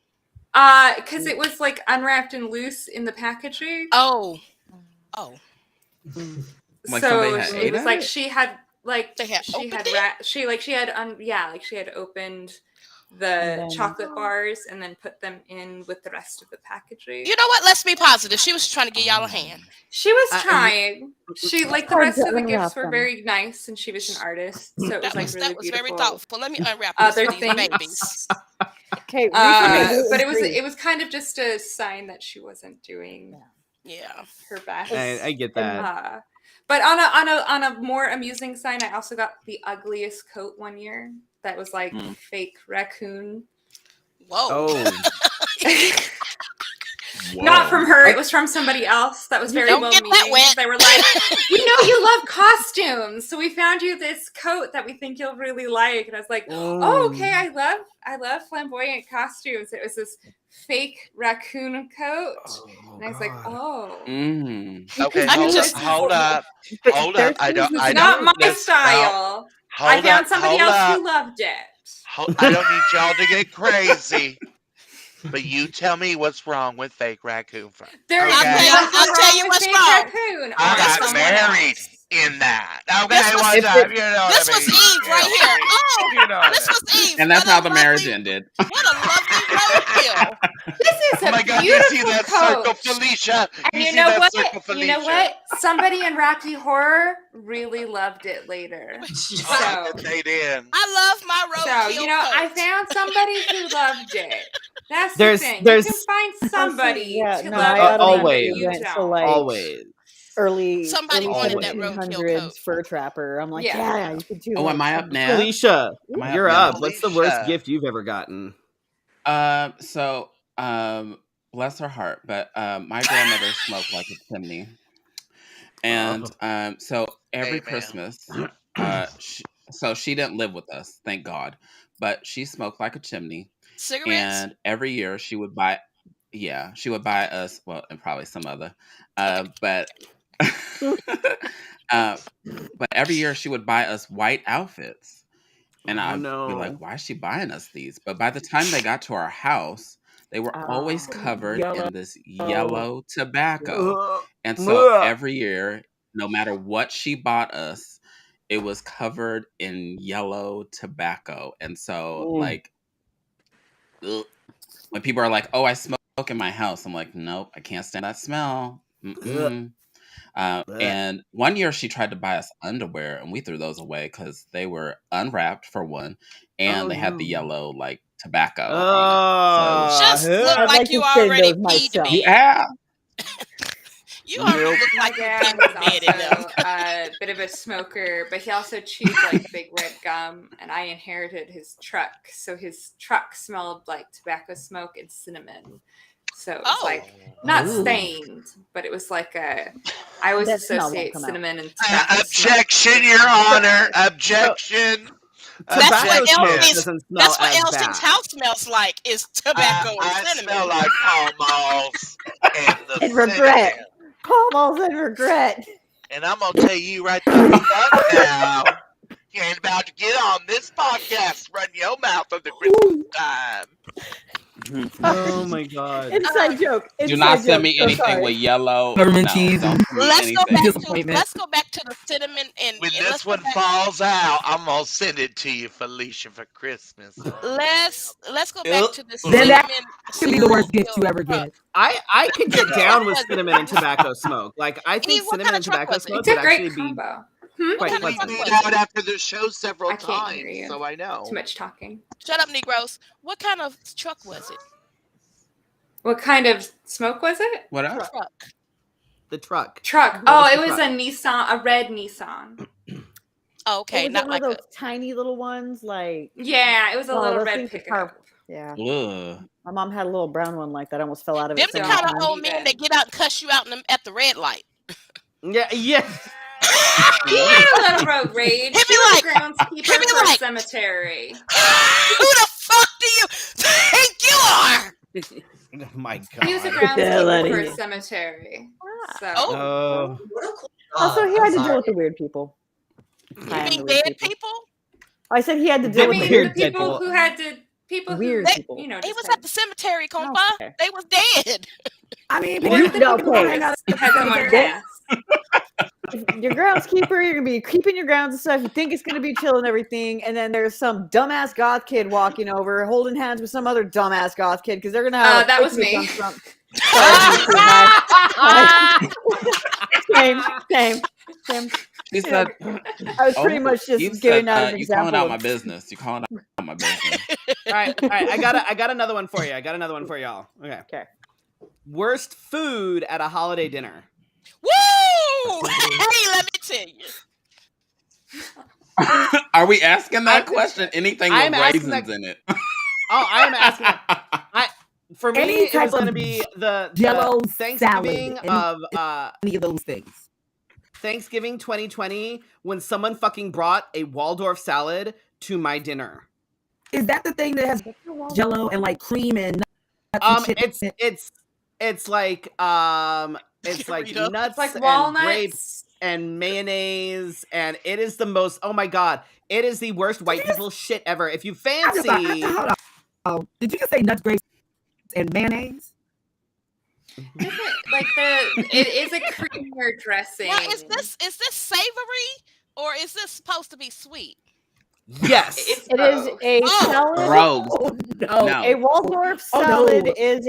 Because it was like unwrapped and loose in the packaging. Oh. Like So somebody had it ate was it? like she had like They had she opened had it? she had opened the then- chocolate bars and then put them in with the rest of the packaging. You know what? Let's be positive. She was trying to get y'all a hand. She was I- trying. She like the Hard rest to of the gifts unwrap were them. very nice, and she was an artist, so it was like really That was beautiful. very thoughtful. Let me unwrap this Other for these things, babies. Okay, but it was kind of just a sign that she wasn't doing Yeah. her best. I get that. But on a more amusing sign, I also got the ugliest coat one year. That was like fake raccoon. Whoa. Oh. Not from her. It was from somebody else. That was very Don't well get that meaning. wet. They were like, "We know you love costumes, so we found you this coat that we think you'll really like." And I was like, "Oh, okay. I love flamboyant costumes." It was this fake raccoon coat, and I was like, "Oh, Okay, I can hold just- up, hold up. I don't. it's not my that's- style." Hold I found up, somebody hold else up. who loved it. I don't need y'all to get crazy. But you tell me what's wrong with fake raccoon fur. There is Okay. nothing I'll tell you wrong with what's fake wrong. raccoon. I on got someone married else. in that. This Okay, was- what's up? You know This what I was mean? Eve right You here. know, Oh, you know this what was Eve. And that's What how a the marriage lovely- ended. What a lovely roadkill. This is Oh a my God, you beautiful see that coat. circle, Felicia? And you see know that what? circle, Felicia? You know what? Somebody in Rocky Horror really loved it later. Oh, they did. I love my roadkill. So, you know, I coat. found somebody who loved it. That's There's- the thing. there's- You can find somebody Yeah, to no, love I it, but always you went don't. to like Always. early Somebody wanted that roadkill 1700s coat. fur trapper. I'm like, Yeah. yeah, you could do. Oh, like, am I up some- now? Felicia, Am I you're now? up. What's the worst Felicia. gift you've ever gotten? So, bless her heart, but my grandmother smoked like a chimney, and so every Amen. Christmas, so she didn't live with us, thank God, but she smoked like a chimney, Cigarettes? and every year she would buy us, well, and probably some other, but. But every year she would buy us white outfits. And Oh, I'd be no. like, why is she buying us these? But by the time they got to our house, they were always covered in this yellow tobacco. Ugh. And so Ugh. every year, no matter what she bought us, it was covered in yellow tobacco. And so, like, ugh. When people are like, oh, I smoke in my house, I'm like, nope, I can't stand that smell. Mm-mm. And one year she tried to buy us underwear, and we threw those away because they were unwrapped for one, and they had the yellow like tobacco on it. So Just look I'd like like you to say already those peed myself. me. yeah, You already look My like you dad peed was the bed in them. also a bit of a smoker, but he also chewed like big red gum, and I inherited his truck. So his truck smelled like tobacco smoke and cinnamon. So it was like not stained, but it was like I always That smell won't associate come out. cinnamon and tobacco Objection, Your Honor. Objection. That's what Tobacco smoke Elsie's. doesn't smell That's what as Elsie's bad. house smells like. Is tobacco and I cinnamon. smell like Pall Malls and the And regret. cinnamon. Almost and regret. And I'm gonna tell you right the fuck now. You ain't about to get on this podcast running your mouth for the Christmas time. Oh my god. Inside joke. Do not Inside send joke. me So anything sorry. with yellow. Government No, cheese don't and send me Let's go anything. back to disappointment. the cinnamon and When let's this go one back. falls out, I'm gonna send it to you, Felicia, for Christmas. Let's go back to the Then that cinnamon. could be the worst gift you ever truck. get. I could get What down truck with was it? cinnamon and tobacco smoke. Like I think Eve, what cinnamon kind and of truck tobacco was it? smoke It's a would actually great be combo. What quite kind of We truck pleasant. made was out it? after the show several I can't hear times, you. so I know. Too much talking. Shut up, Negroes. What kind of truck was it? What kind of smoke was it? What else? Truck. The truck. Truck. What Oh, was it the was truck? a Nissan, a red Nissan. Oh, okay, Was not it one like of a. those tiny little ones? Like, Yeah, it was a oh, little those red things are pickup. powerful. Yeah. Ugh. My mom had a little brown one like that. I almost fell out of Them it the so Don't many kind of times. old men that get out and cuss you out at the red light. Yeah, yeah. He had a little road rage. He'd He be was like- a groundskeeper he'd be for like- a cemetery. Who the fuck do you think you are? Oh my god. He was a Get the hell groundskeeper outta for here. a cemetery. So Oh. What a cool Also, job. he I'm had to deal sorry. with the weird people. You I am mean the weird dead people. people? I said he had to I deal with mean, the weird the people people. who had to, people Weird who, people. you know, They just was had, at the cemetery, compa. Okay. They was dead. I mean, or You- the no, people who okay. had someone They- pass. If your groundskeeper, you're gonna be keeping your grounds and stuff. You think it's gonna be chill and everything, and then there's some dumbass goth kid walking over, holding hands with some other dumbass goth kid because they're gonna have. That was me. Same. She said, I was pretty much you just giving said, out an you example. calling out my of- business. You calling out my business. All right. I got another one for you. I got another one for y'all. Okay. Okay. Worst food at a holiday dinner. Woo! Hey, let me tell you. Are we asking that question? Anything I'm with asking raisins that- in it. Oh, I am asking. For me, Any it was type going to of be the Jell-O Thanksgiving salad, of any of those things. Thanksgiving 2020 when someone fucking brought a Waldorf salad to my dinner. Is that the thing that has Jello and like cream and nuts and shit? It's like Rita. nuts It's like and walnuts. grapes and mayonnaise, and it is the most. Oh my god, it is the worst white people shit ever. If you fancy, Hold on. Oh, did you just say nuts, grapes, and mayonnaise? Like it is a creamier dressing. Now, is this savory or is this supposed to be sweet? yes, It is a salad. Gross. Oh no. No. A Waldorf Oh, no. salad is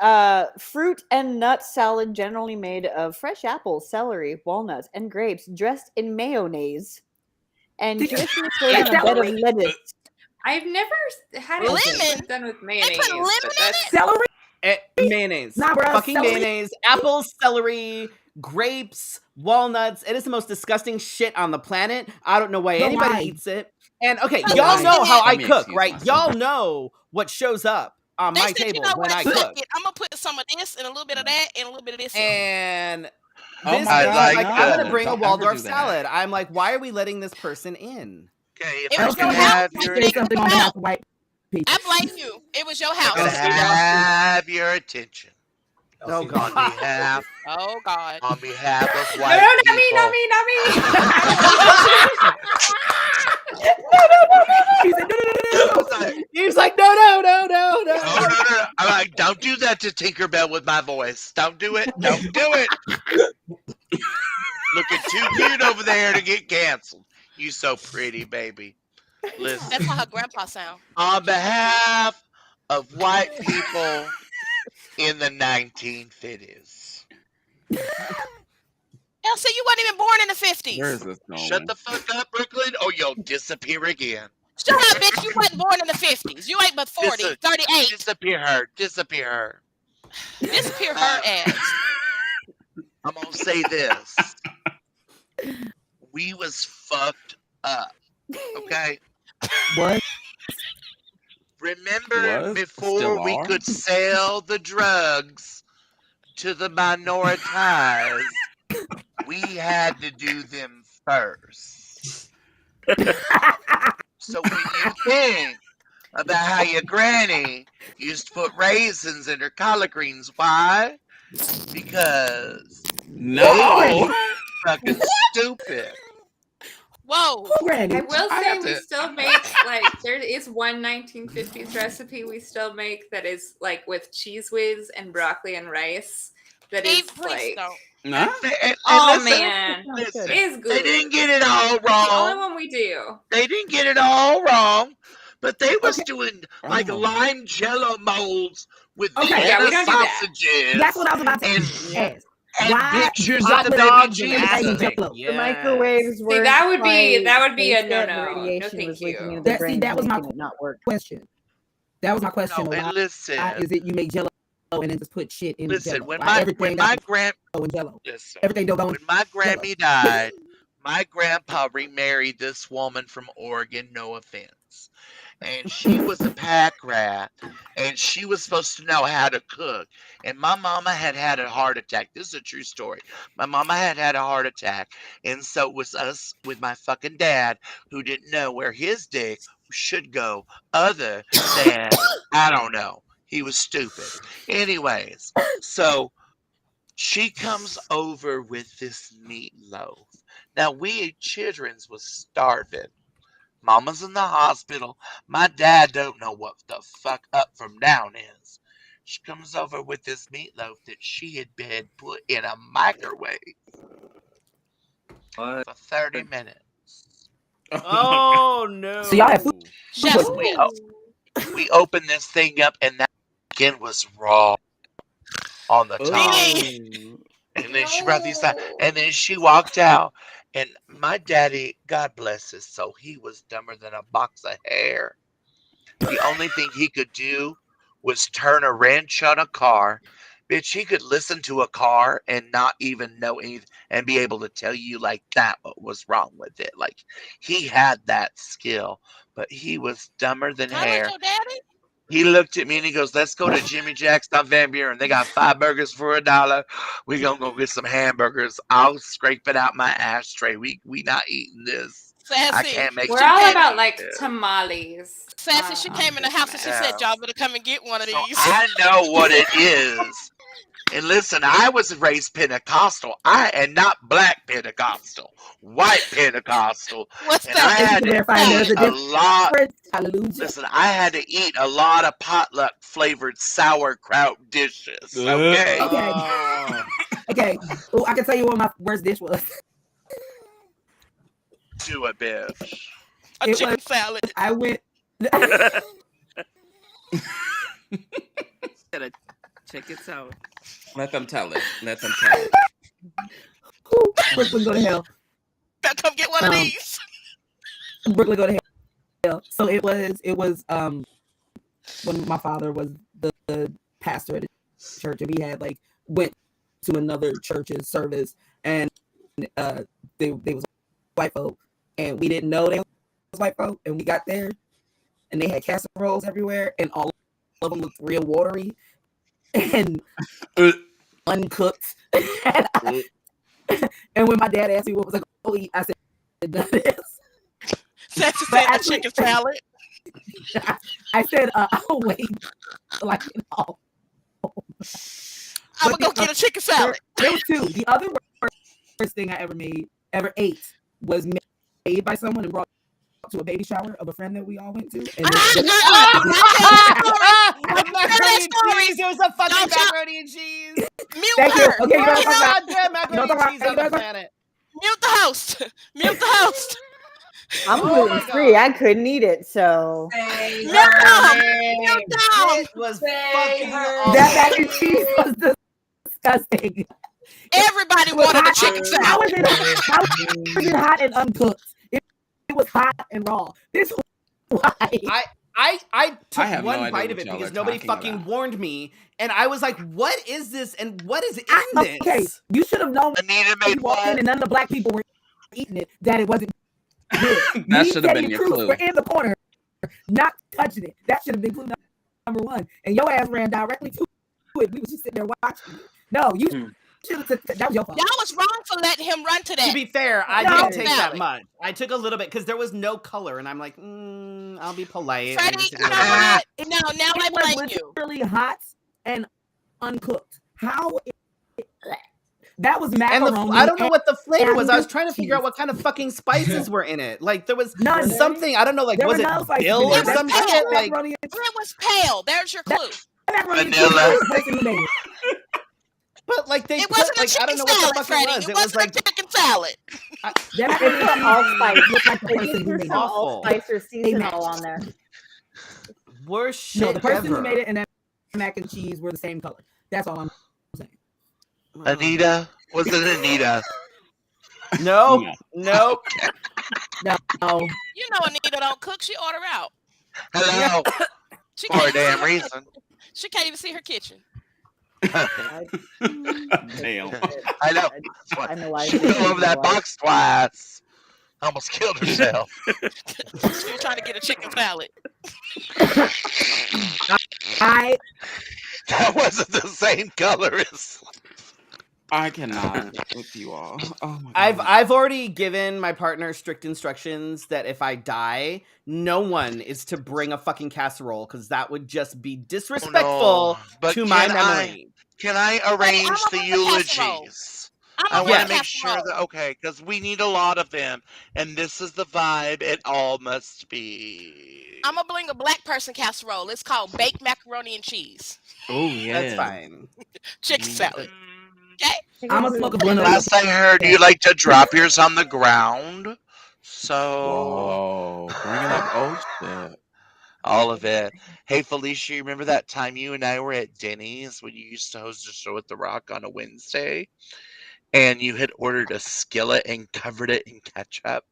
a fruit and nut salad generally made of fresh apples, celery, walnuts, and grapes, dressed in mayonnaise and Did you- traditionally served on a bed of lettuce. I've never had it Lemon? done with They mayonnaise. put lemon but in that's- it? Celery? mayonnaise, Nah, bruh, fucking celery. mayonnaise, apples, celery, grapes, walnuts. It is the most disgusting shit on the planet. I don't know why But anybody why? eats it. And okay, But y'all why? know how I Let me cook, excuse right? myself. Y'all know what shows up on They my said, table you know when what? I Fuck cook. it. I'm gonna put some of this and a little bit of that and a little bit of this. in it. And Oh this my is God, like, no. I'm gonna bring a Don't ever Waldorf do that. salad. I'm like, why are we letting this person in? Okay, It if I was can your have house. your Say something on behalf of white people. I blame you. It was your I can house. have your attention Oh on god. behalf Oh God. on behalf of No, white not me, people. not me, not me. She said, no. He's like, no. No. I'm like, don't do that to Tinkerbell with my voice. Don't do it. Don't do it. Looking too cute over there to get canceled. You so pretty, baby. Listen, That's how her grandpa sound. on behalf of white people in the 1950s. Elsie, you wasn't even born in the 50s. Where is this going? Shut the fuck up, Brooklyn, or you'll disappear again. Shut up, bitch. You wasn't born in the 50s. You ain't but 40, Dis- 38. Disappear her. Disappear her. Disappear her ass. I'm gonna say this. We was fucked up. Okay? What? Remember Was? before Still we are? could sell the drugs to the minoritized, we had to do them first. So when you think about how your granny used to put raisins in her collard greens, why? Because No. fucking stupid. Whoa. Granny. I will I say have we to- still make like there is one 1950s recipe we still make that is like with cheese whiz and broccoli and rice. That Hey, is please like don't. Nah? And oh listen, man, listen, it is they good. didn't get it all It's the only wrong. one we do. They didn't get it all wrong, but they was Okay. doing like Oh. lime jello molds with Okay. Yeah, Vienna we don't do that. sausages That's what I was about to and ask. and Why pictures y'all of the put baby dogs and everything in Jesus. aspic. Jello? Yes. The microwaves See, were that would be a no-no. No, Radiation thank was leaking you. into the That, see, brain, that was my making it not work. question. That was my question. No, and Why listen, is it you make Jello and then just put shit in listen. Jello? When Why my everything got to grand go in Jello? listen, Everything don't go in when my Jello. Grammy died, my grandpa remarried this woman from Oregon. No offense. And she was a pack rat, and she was supposed to know how to cook. And my mama had a heart attack. This is a true story. My mama had a heart attack, and so it was us with my fucking dad who didn't know where his dick should go other than I don't know. He was stupid. Anyways, so she comes over with this meatloaf. Now we childrens was starving. Mama's in the hospital. My dad don't know what the fuck up from down is. She comes over with this meatloaf that she had been put in a microwave What? for 30 minutes. Oh no. So y'all have food. Chef's We, kiss. we opened this thing up and that skin was raw on the top. Oh. And then she brought these out, and then she walked out. And my daddy, God bless his soul, he was dumber than a box of hair. The only thing he could do was turn a wrench on a car. Bitch, he could listen to a car and not even know anything and be able to tell you like that what was wrong with it. Like he had that skill, but he was dumber than How old hair. your daddy? He looked at me and he goes, "Let's go to Jimmy Jack's on Van Buren. They got 5 burgers for $1. We gonna go get some hamburgers. I'll scrape it out my ashtray. We not eating this. I Sassy. can't make We're you all can't about eat like this." tamales. Sassy, she came in the house and she said, Yeah. y'all better come and get one of So these. I know what it is. And listen, I was raised Pentecostal. I am not black Pentecostal, white Pentecostal. What's And that? I had to Verifying there's eat a a lot. Hallelujah. Listen, I had to eat a lot of potluck flavored sauerkraut dishes. Okay. Okay. Oh. Okay. Oh, I can tell you what my worst dish was. Do it, bitch. A It chicken was- salad. I went. Check it out. Let them tell it. Let them tell it. Brooklyn go to hell. Better come get one of Um, these. Brooklyn go to hell. So it was when my father was the pastor at the church, and we had like went to another church's service, and they was white folk, and we didn't know they was white folk, and we got there, and they had casseroles everywhere, and all of them looked real watery and uncooked. And when my dad asked me what was I going to eat, I said none of this. Sassy But said a actually- chicken salad. I said I'll wait till I get home. I'm going to go get a chicken salad. There was two. The other worst thing I ever ate was made by someone and brought to a baby shower of a friend that we all went to. And Macaroni and cheese. It was a fucking Don't y'all- macaroni and cheese. Mute Thank you. her. Okay, you know Worst what I'm talking goddamn macaroni and cheese on the planet. Mute the host. Mute the host. I'm Oh my gluten free. God. I couldn't eat it, so Mute them. Mute them. It was fucking awful. That mac and cheese was disgusting. Everybody It was wanted a hot. chicken How salad. was it hot and uncooked? It was hot and raw. This why? I took I have no one idea bite of what it y'all because are nobody talking fucking about. warned me, and I was like, "What is this? And what is in this?" Okay, you should have known Anita when made you walked in one. and none of the black people were eating it that it wasn't good. That Me, should have Teddy, been and your Cruz clue. were in the corner, not touching it. That should have been clue number one. And your ass ran directly to it. We was just sitting there watching it. No, you should have. That was your fault. Y'all was wrong for letting him run to that. To be fair, I No. didn't take that Salad. much. I took a little bit because there was no color, and I'm like, I'll be polite. and Freddie, just take you a know little bit. what? No, now I It was blame you. literally hot and uncooked. How? That was And macaroni. I don't know what the flavor was. I was and trying to figure out what kind of fucking spices were in it. Like there was None. something, I don't know, like There was were it no spices dill in or there. some That's shit? Like macaroni and It was pale. There's your clue. macaroni and Vanilla. cheese. The person who made it. but like they It put wasn't a like I don't chicken know what the salad, fuck Freddie. it was. It It was wasn't like a chicken salad. That They macaroni and put cheese allspice. looked like the They person just who threw made some it. Awful. allspice or seasonal on there. worst shit No, the person ever. who made it and that mac and cheese were the same color. That's all I'm saying. Anita? Was it Anita? No, No. nope. No. You know Anita don't cook. She order out. Hello. She For a can't even see damn her reason. kitchen. She can't even see her kitchen. Damn. I know. I'm alive. She fell over that box twice. Almost killed herself. She was trying to get a chicken salad. That wasn't the same color as. I cannot with you all. Oh my god. I've already given my partner strict instructions that if I die, no one is to bring a fucking casserole because that would just be disrespectful But to my can memory. Can I arrange I'ma the bring a casserole. eulogies? I'm I gonna want Yes. to make sure that okay, because we need a lot of them, and this is the vibe it all must be. I'm gonna bring a black person casserole. It's called baked macaroni and cheese. Oh yeah. That's fine. Chicken salad. Okay? I'm gonna smoke a blunt. Last I heard, you like to drop yours on the ground, so Whoa. Bringing up old shit. all of it. Hey Felicia, you remember that time you and I were at Denny's when you used to host a show at The Rock on a Wednesday? And you had ordered a skillet and covered it in ketchup.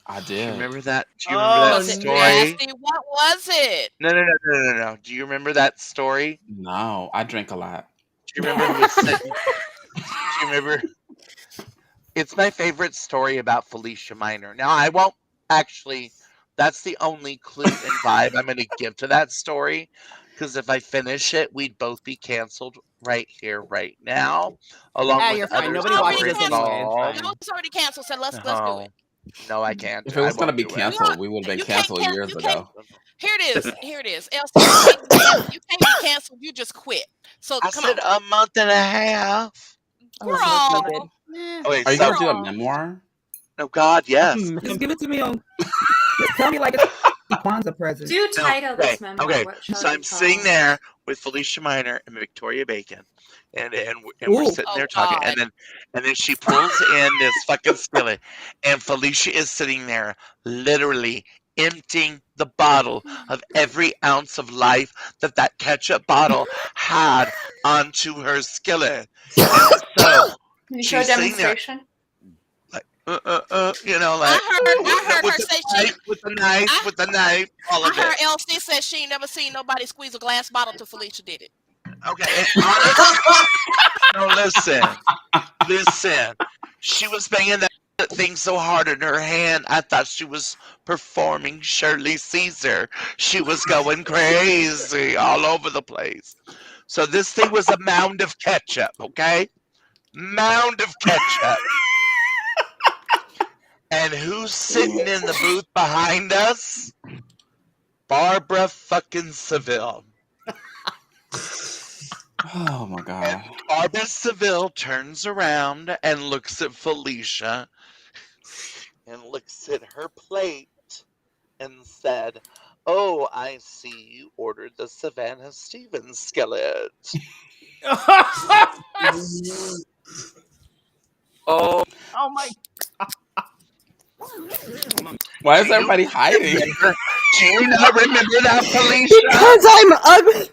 I Do you did. remember that? Do you remember that Was it story? nasty? What was it? No. Do you remember that story? No, I drink a lot. Do you remember who was sitting? Do you remember? It's my favorite story about Felicia Minor. Now I won't actually. That's the only clue and vibe I'm going to give to that story. Because if I finish it, we'd both be canceled right here, right now, along with You're fine. other Nobody already watches stories anyway. It's involved. fine. No, it's already canceled. So let's do No, it. no, I can't. If it was I gonna won't be do it. canceled, we would have been You can't canceled years you can't. ago. Here it is. Elsie, you can't be canceled. You just quit. So I come said on, a month and a half. girl. Okay, Are you so gonna do a memoir? no, God, yes. Just give it to me on. Just tell me like it's a Kwanzaa present. Do title Okay, this memoir. okay. What shall So it I'm be sitting called? there with Felicia Minor and Victoria Bacon, and we're Ooh. sitting Oh there talking, God. and then she pulls in this fucking skillet, and Felicia is sitting there, literally emptying the bottle of every ounce of life that ketchup bottle had onto her skillet, and so Can you show a she's sitting there demonstration? like, you know, like I heard her with say she. with the knife, all I of heard it. Elsie said she ain't never seen nobody squeeze a glass bottle till Felicia did it. Okay, and honestly, no, listen. She was banging that thing so hard in her hand, I thought she was performing Shirley Caesar. She was going crazy all over the place. So this thing was a mound of ketchup, okay? Mound of ketchup. And who's sitting in the booth behind us? Barbara fucking Seville. Oh my god. Barbara Seville turns around and looks at Felicia and looks at her plate and said, "Oh, I see you ordered the Savannah Stevens skillet." Oh, Oh my! Why is everybody hiding? Do you not remember that, Felicia? Because I'm ugly.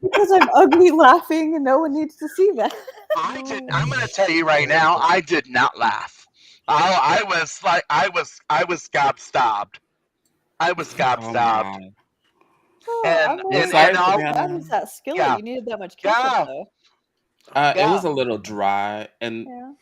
Because I'm ugly laughing, and no one needs to see that. I'm going to tell you right now, I did not laugh. I was gobstopped. I was Oh gobstopped. my. And sorry, I'll- Savannah. That is that skillet. Yeah. You needed that much ketchup, Yeah. though. It was a little dry, and Yeah.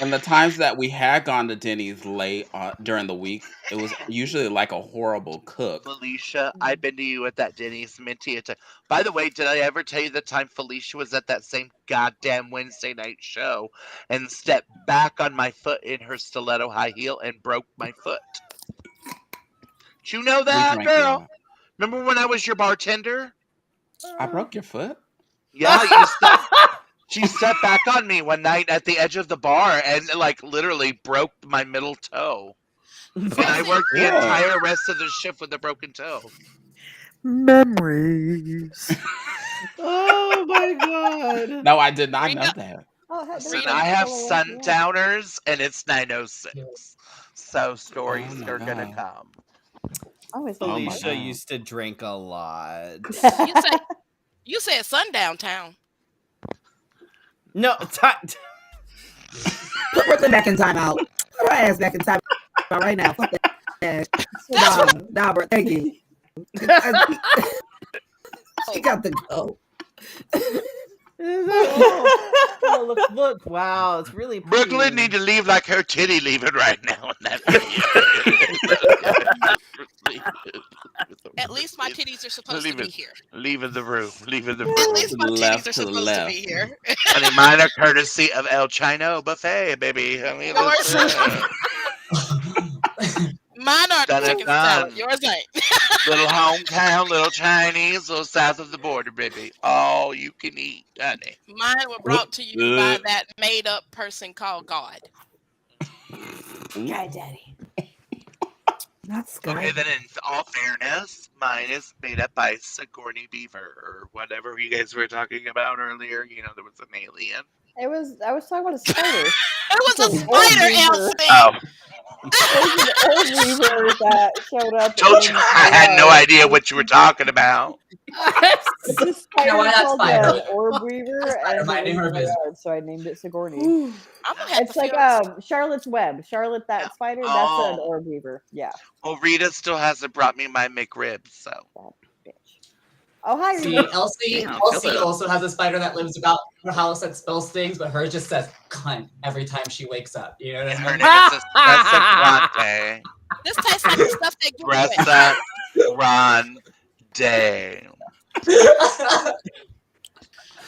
and the times that we had gone to Denny's late during the week, it was usually like a horrible cook. Felicia, I've been to you at that Denny's Minty. By the way, did I ever tell you the time Felicia was at that same goddamn Wednesday night show and stepped back on my foot in her stiletto high heel and broke my foot? Did you know We that, drank a girl? lot. Remember when I was your bartender? I broke your foot? Yeah, she stepped back on me one night at the edge of the bar and like literally broke my middle toe. And I worked the entire rest of the shift with a broken toe. Memories. Oh my god. No, I did not Rita, know that. Listen, I have sundowners and it's 9:06. So stories my are gonna God. come. Oh, it's Oh my Felicia God. used to drink a lot. you said sundown town. No, Put Brooklyn back in timeout. Put her ass back in timeout right now. Fuck that. Nah, bro. Thank you. She got to go. oh, look, wow, it's really pretty. Brooklyn need to leave like her titty leaving right now in that video. At least my titties are supposed to be here. Leaving the room. Leaving the room. At least my Left titties are to the supposed to left. be here. Honey, mine are courtesy of El Chino Buffet, baby. I mean, Mine are Done and chicken salad. done. Yours ain't. little hometown, little Chinese, little south of the border, baby. All you can eat, honey. Mine were brought to you by that made-up person called God. God, Daddy. That's good. Okay, then in all fairness, mine is made up by Sigourney Beaver or whatever you guys were talking about earlier. You know, there was an alien. I was talking about a spider. It was a spider, Elsie. Oh, It was an old weaver that showed up. told you I had no idea what you were talking about. The spider why not called spider? the orb weaver, Spider and minding it her was in my business. yard, so I named it Sigourney. I'm gonna have It's to like feel- Charlotte's Web. Charlotte, that spider, that's an orb weaver. Yeah. Well, Rita still hasn't brought me my McRibs, so. That bitch. Oh, hi, See, Rita. Elsie also has a spider that lives about her house that spills things, but hers just says cunt every time she wakes up. You know what And I her mean? name is Espresso Grande. This tastes like the stuff they give you at Espresso Grande.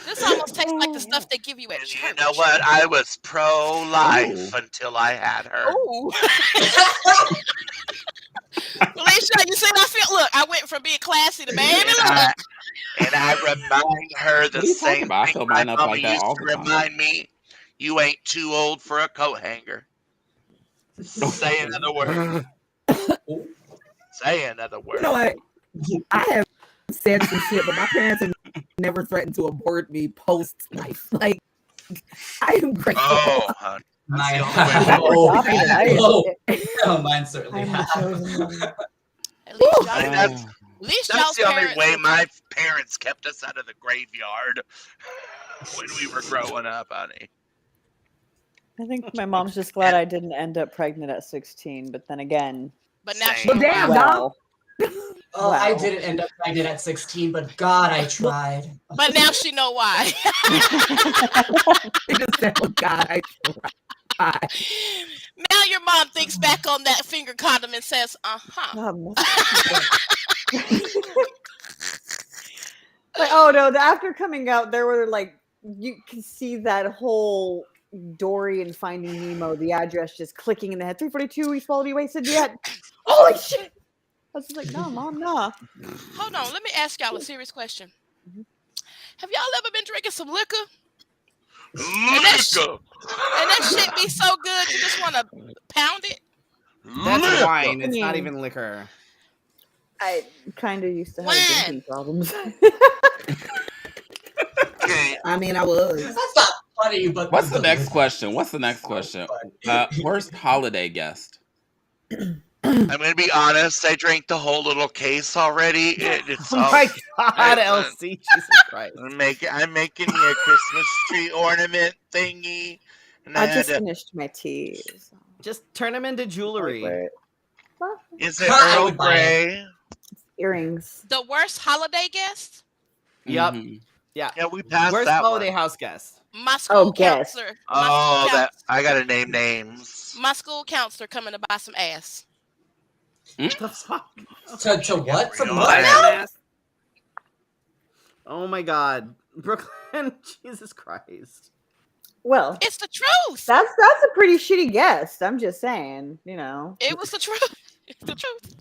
This almost tastes like the stuff they give you at And church. you know what? I was pro-life until I had her. Ooh. Felicia, you see, look, I went from being classy to baby. And I remind her the What are you talking same about? I thing feel my mine up mama like that used all to the time. remind me. You ain't too old for a coat hanger. Say another word. Say another word. You know what? I have said some shit, but my parents have never threatened to abort me post-life. Like, I am grateful. Oh, honey. Mine mine certainly have. At least I mean, y'all, that's the only parents way were- my parents kept us out of the graveyard when we were growing up, honey. I think my mom's just glad I didn't end up pregnant at 16, but then again. But now she Same. But damn, Well, Oh, I didn't end up pregnant at 16, but God, I tried. But now she know why. They just said, oh, God, I tried. Now your mom thinks back on that finger condom and says, uh-huh. Like, oh no, after coming out, there were like, you can see that whole Dory and Finding Nemo, the address just clicking in the head. 342 East Quality Wasted yet? Holy shit! I was just like, no, mom, nah. Hold on, let me ask y'all a serious question. Have y'all ever been drinking some liquor? And that shit be so good, you just want to pound it? That's wine. It's not even liquor. I kind of used to have drinking problems. I mean, I was. That's not funny, but What's the next question? Worst holiday guest? I'm going to be honest. I drank the whole little case already. It's Oh my God, Elsie. Jesus Christ. I'm making me a Christmas tree ornament thingy. And I just finished my tea. So. Just turn them into jewelry. Is it Earl Grey? Earrings. The worst holiday guest? Yep. Mm-hmm. Yeah. Yeah, we passed Worst that holiday one. house guest. My school guest. counselor. I got to name names. My school counselor coming to buy some ass. The fuck? To what? From what? Oh my God. Brooklyn, Jesus Christ. Well, it's the truth. That's a pretty shitty guess. I'm just saying, you know. It was the truth. It's the truth.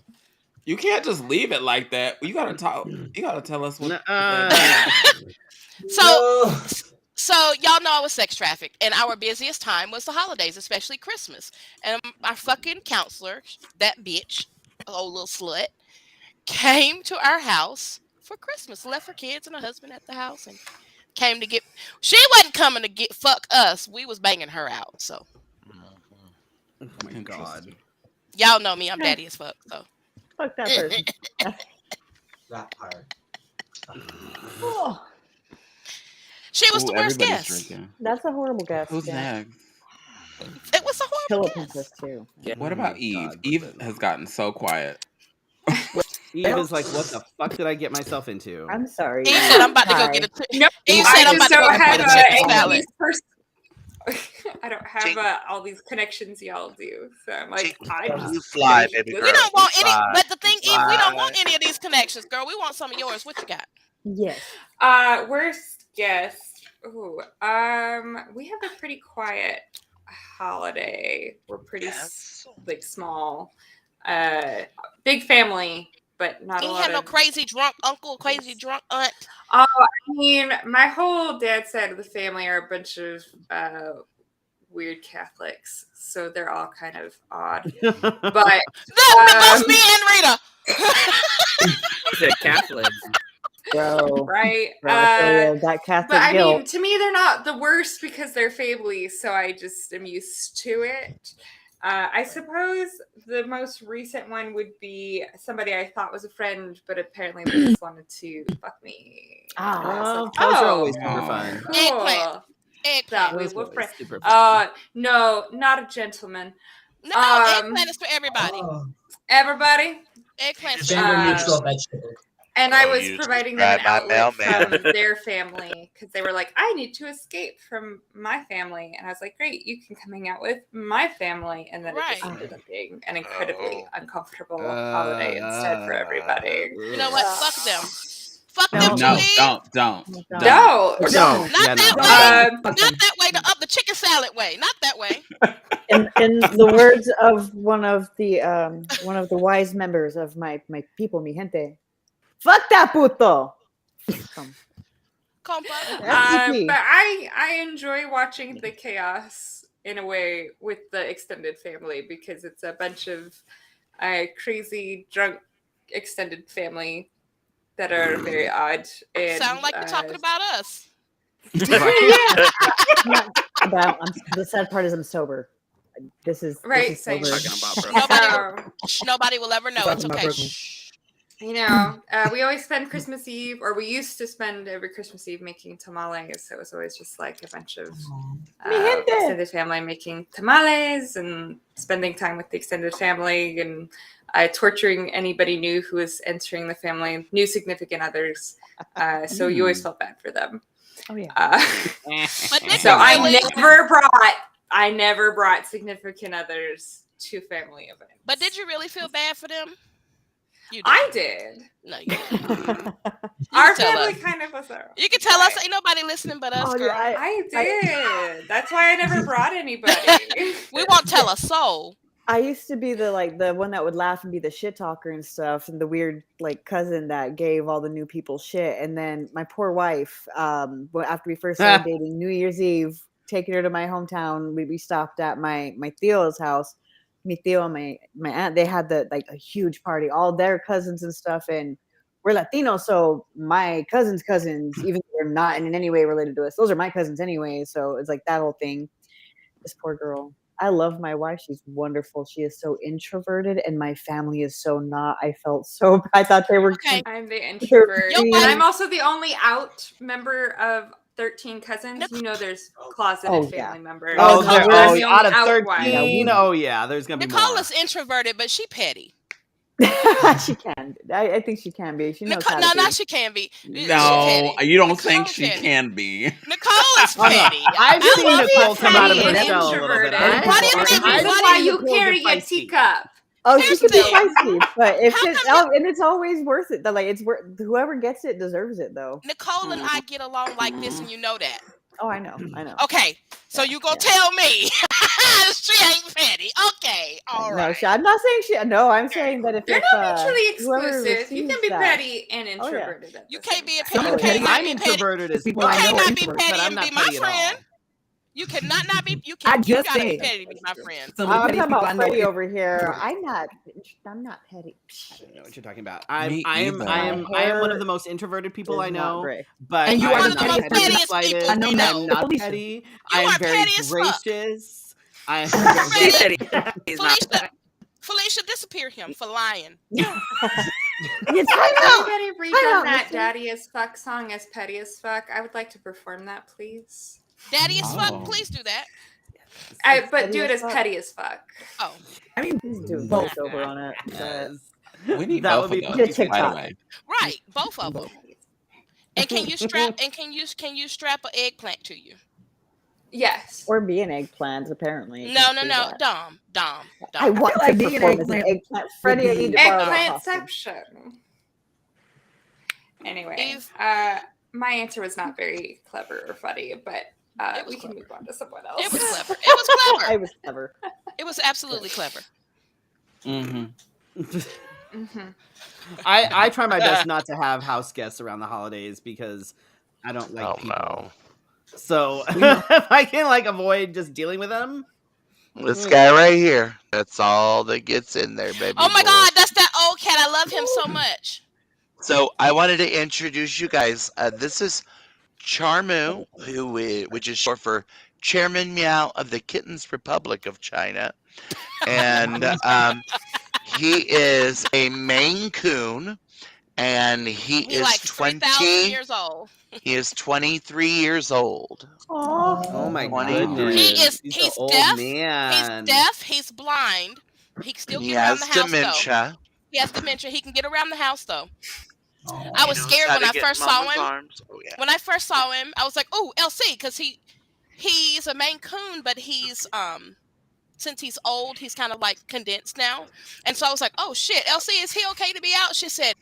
You can't just leave it like that. You gotta talk. You gotta tell us what. So y'all know I was sex trafficked, and our busiest time was the holidays, especially Christmas. And our fucking counselor, that bitch, old little slut, came to our house for Christmas, left her kids and her husband at the house, and came to get. She wasn't coming to get fuck us. We was banging her out. So Oh my god. y'all know me. I'm daddy as fuck. So Fuck that person. That part. Oh, she was the worst everybody's guest. drinking. that's a horrible guess. Who's yeah. next? It was a Pillow horrible guess. princess too. What Oh about my Eve? God, Eve listen. has gotten so quiet. Eve is like, what the fuck did I get myself into? I'm sorry. Eve said I'm about to go get a. No, Eve I said I'm just about to don't go have get a chicken salad. I don't have Jake- all these connections y'all do, so I'm like, Jake, I you just fly, baby girl. We don't want any, Fly. but the thing, Eve, we don't Fly. want any of these connections, girl. We want some of yours. What you got? Yes. worst guest. Ooh, we have a pretty quiet holiday. We're pretty Yes. like small, big family, but not You a ain't lot had no of. crazy drunk uncle, crazy drunk aunt. I mean, my whole dad's side of the family are a bunch of weird Catholics, so they're all kind of odd. But Both me and Rita. They're Catholic. Bro. right, that Catholic but I guilt. mean, to me, they're not the worst because they're family, so I just am used to it. I suppose the most recent one would be somebody I thought was a friend, but apparently they just wanted to fuck me. Ah. And I was like, Those are always Oh. super fun. cool. Eggplant. That we Those are were always friends. super fun. No, not a gentleman. No, eggplant is for everybody. Oh, Everybody. Eggplant. gender neutral vegetable. And I Oh, was you providing them an described my outlet mailman. from their family because they were like, I need to escape from my family. And I was like, great, you can come hang out with my family. And then it just Right. ended up being an incredibly Oh. uncomfortable holiday instead for everybody. You know what? Fuck them. Fuck them No. too, No, Eve. don't. No. No. Not Yeah, that no. way. Um, Not that way. The chicken salad way. Not that way. In the words of one of the wise members of my people, mi gente. Fuck that puto. Compa. FTP. but I enjoy watching the chaos in a way with the extended family because it's a bunch of crazy drunk extended family that are very odd and Sound like you're talking about us. The sad part is I'm sober. This is Right, sober. Talking about bro. Nobody will ever know. It's Talking about okay. Brooklyn. Shh. You know, we always spend Christmas Eve, or we used to spend every Christmas Eve making tamales. So it was always just like a bunch of extended family making tamales and spending time with the extended family and torturing anybody new who was entering the family, new significant others. So you always felt bad for them. Oh yeah. But did So you really? I never brought significant others to family events. But did you really feel bad for them? You did. I did. No, you didn't. Our tell family us. kind of was You can tell us. Ain't nobody listening but us, Oh, girl. yeah, I did. That's why I never brought anybody. We won't tell a soul. I used to be the one that would laugh and be the shit talker and stuff, and the weird cousin that gave all the new people shit. And then my poor wife, after we first started dating, New Year's Eve, taking her to my hometown, we stopped at my Theo's house. Mi Theo and my aunt, they had a huge party, all their cousins and stuff, and we're Latino, so my cousins, even though they're not in any way related to us, those are my cousins anyway. So it's like that whole thing. This poor girl. I love my wife. She's wonderful. She is so introverted, and my family is so not. I felt so. I thought they were. Okay. I'm the introvert. Your And wife- I'm also the only out member of 13 cousins. You know, there's closeted family members. Oh, I'm the only out of out 13. one. There's gonna be Nicole more. is introverted, but she petty. She can. I think she can be. She knows Nicole, how no, to not be. she can be. She No, petty. you don't Nicole think she petty. can be. Nicole is petty. I've I seen love Nicole her come out of petty her and shell a little bit. introverted. Why do you think? That's Why why do you Nicole carry get a feisty? teacup. Oh, Here's she could be the thing. feisty, but if How it's come and it's always worth it. It's worth whoever gets it deserves it, though. Nicole and I get along like this, and you know that. Oh, I know. Okay, so you gonna tell me she ain't petty? Okay, all right. No, I'm not saying she. No, I'm saying that if They're not mutually whoever exclusive. You can receives be that- petty and Oh, yeah. introverted. At You the can't same be a time. petty. You petty. cannot I'm be petty. introverted as People well. I know cannot are be introverts. petty but I'm and not be my petty at friend. all. You cannot not be. You I can. You just gotta be said petty to be my friend. some of the I'm pettiest talking people I about know Freddy are over here. introverts. I'm not petty. I don't know what you're talking about. I Me am either. one of the most introverted people is I not know, gray. but And you I are am the not pettiest petty in the pettiest people slightest. I know we I now. am not Felicia. petty. You I am are very petty as fuck. gracious. I am Freddy, He's not Felicia, disappear him for lying. You time Has out. anybody redone that "Daddy as Fuck" song as "Petty as Fuck"? I would like to perform that, please. Daddy as fuck. Oh. Please do that. But do it as fuck. petty as fuck. Oh, I mean, He's doing both. voiceover on it. yes. We need That both would of be those, Get TikTok. by the way. right, both of them. And can you strap? And can you strap an eggplant to you? Yes. Or be an eggplant, apparently. You No, can no, do no, that. Dom. I want like to being an perform as an eggplant eggplant. Freddie, I need to borrow that costume. Eggplantception. Anyway, Eve? my answer was not very clever or funny, but It was we can clever. move on to someone else. It was clever. It was clever. I was clever. It was absolutely clever. Mm-hmm. Mm-hmm. I try my best not to have house guests around the holidays because I don't like people. No. So if I can like avoid just dealing with them. This guy right here. That's all that gets in there, baby. Oh my boy. God, that's that old cat. I love him so much. So I wanted to introduce you guys. This is Charmu, which is short for Chairman Meow of the Kittens Republic of China. And he is a Maine Coon. And he He is like 20 3,000 years old. He is 23 years old. Oh my 23. goodness. He's an old deaf. man. He's deaf. He's blind. He can still He get around has the house dementia. though. He has dementia. He can get around the house though. Oh. I was He knows scared how when to I get first saw mama's him. arms. Oh, yeah. When I first saw him, I was like, "Oh, LC," because he's a Maine Coon, but he's since he's old, he's kind of like condensed now. And so I was like, "Oh shit, LC, is he okay to be out?" She said,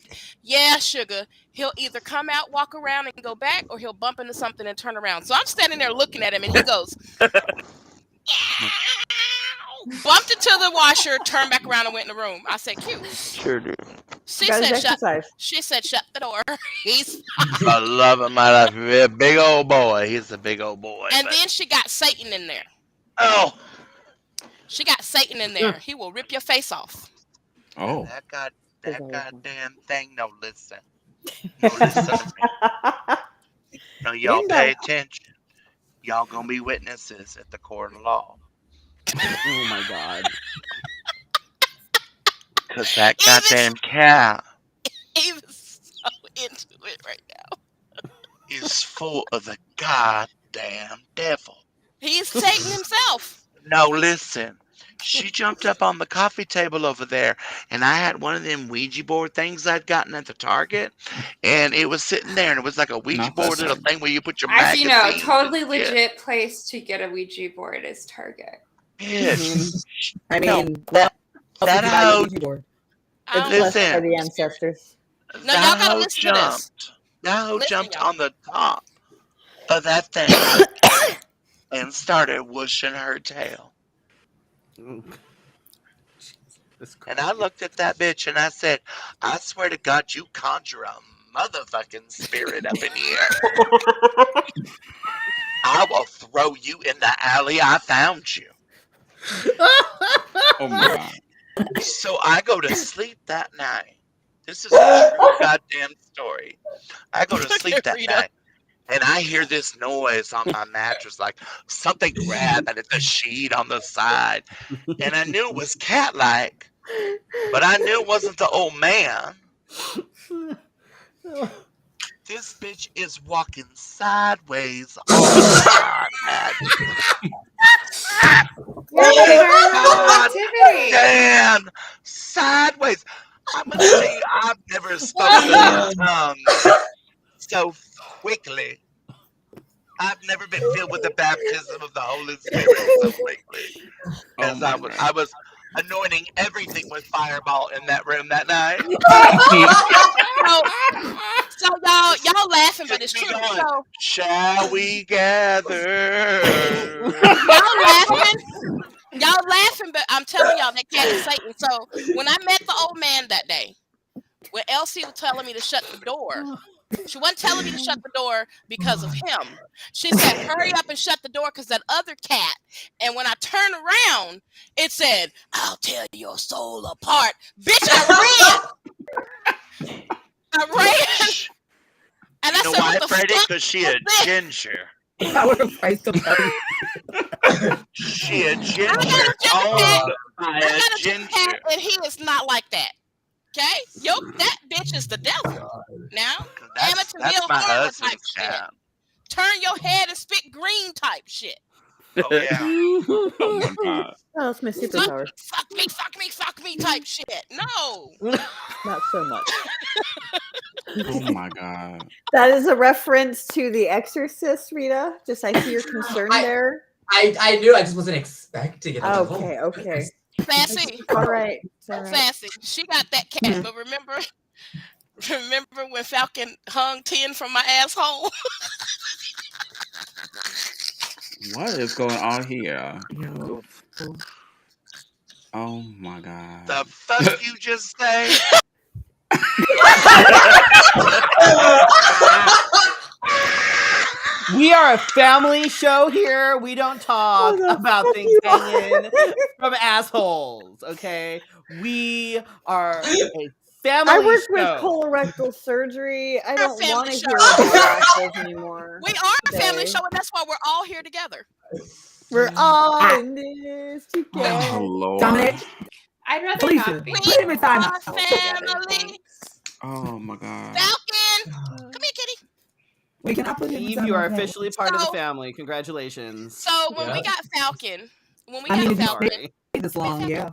"Yeah, sugar. He'll either come out, walk around, and go back, or he'll bump into something and turn around." So I'm standing there looking at him, and he goes, bumped into the washer, turned back around, and went in the room. I said, "Cute." Sure do. She Guys, said, "Shut." exercise. She said, "Shut the door." He's I love him. I love him. He's a big old boy. He's a big old boy. and but- then she got Satan in there. Oh, She got Satan in there. He will rip your face off. Oh. that goddamn thing. No, listen. No, listen to me. No, y'all pay attention. Y'all gonna be witnesses at the court of law. Oh my God. Cause that goddamn cat He was so into it right now. is full of the goddamn devil. He's Satan himself. No, listen. She jumped up on the coffee table over there, and I had one of them Ouija board things I'd gotten at the Target, and it was sitting there, and it was like a Ouija Not board this little one. thing where you put your Actually, no, magazines totally and shit. legit place to get a Ouija board is Target. Bitch. I No, mean, that what else would you buy hoe- a Ouija board? I don't It's blessed Listen. by the ancestors. No, y'all That gotta hoe listen to this. jumped. That hoe Listen, jumped y'all. on the top of that thing and started whooshing her tail. And I looked at that bitch and I said, I swear to God, you conjure a motherfucking spirit up in here. I will throw you in the alley I found you. Oh my God. So I go to sleep that night. This is a true goddamn story. I go to sleep that Rita. night. And I hear this noise on my mattress, like something grabbing at the sheet on the side. And I knew it was cat-like, but I knew it wasn't the old man. This bitch is walking sideways on my mattress. God Activity. damn! Sideways. I'm gonna tell you, I've never spoken in tongues so quickly. I've never been filled with the baptism of the Holy Spirit so quickly. As my I was anointing everything with fireball in that room that night. So y'all laughing, but it's true. Going, So shall we gather? y'all laughing, but I'm telling y'all that cat is Satan. So when I met the old man that day, when Elsie was telling me to shut the door, she wasn't telling me to shut the door because of him. She said, hurry up and shut the door because that other cat. And when I turned around, it said, I'll tear your soul apart. Bitch, I ran. And You I know said, why, what the Freddy? fuck? Because she a ginger. I would have priced them. She a ginger. I Owned by got a a ginger cat, ginger. and he is not like that. Okay? That bitch is the devil. Now, That's my husband's cat. Turn your head and spit green type shit. Oh yeah. Oh my god. Oh, it's my superpower. Fuck me type shit. No. Not so much. Oh my god. That is a reference to The Exorcist, Rita. Just I see your concern there. I knew. I just wasn't expecting it. Okay. Sassy. All right. Sassy. She got that cat, but remember when Falcon hung 10 from my asshole? What is going on here? Oh my god. The fuck you just say? We are a family show here. We don't talk about things hanging from assholes, okay? We are a family I work show. with colorectal surgery. I don't want to show. hear about assholes anymore. We are a family show, and that's why we're all here together. We're all in this together. Oh Lord. Dominic, I'd rather Felicia, not be. put him in time out. Family. Oh my god. Falcon, come here, kitty. We cannot put him in Eve, time you are out. officially part of the family. Congratulations. So when we got Falcon, Sorry. This long, yeah.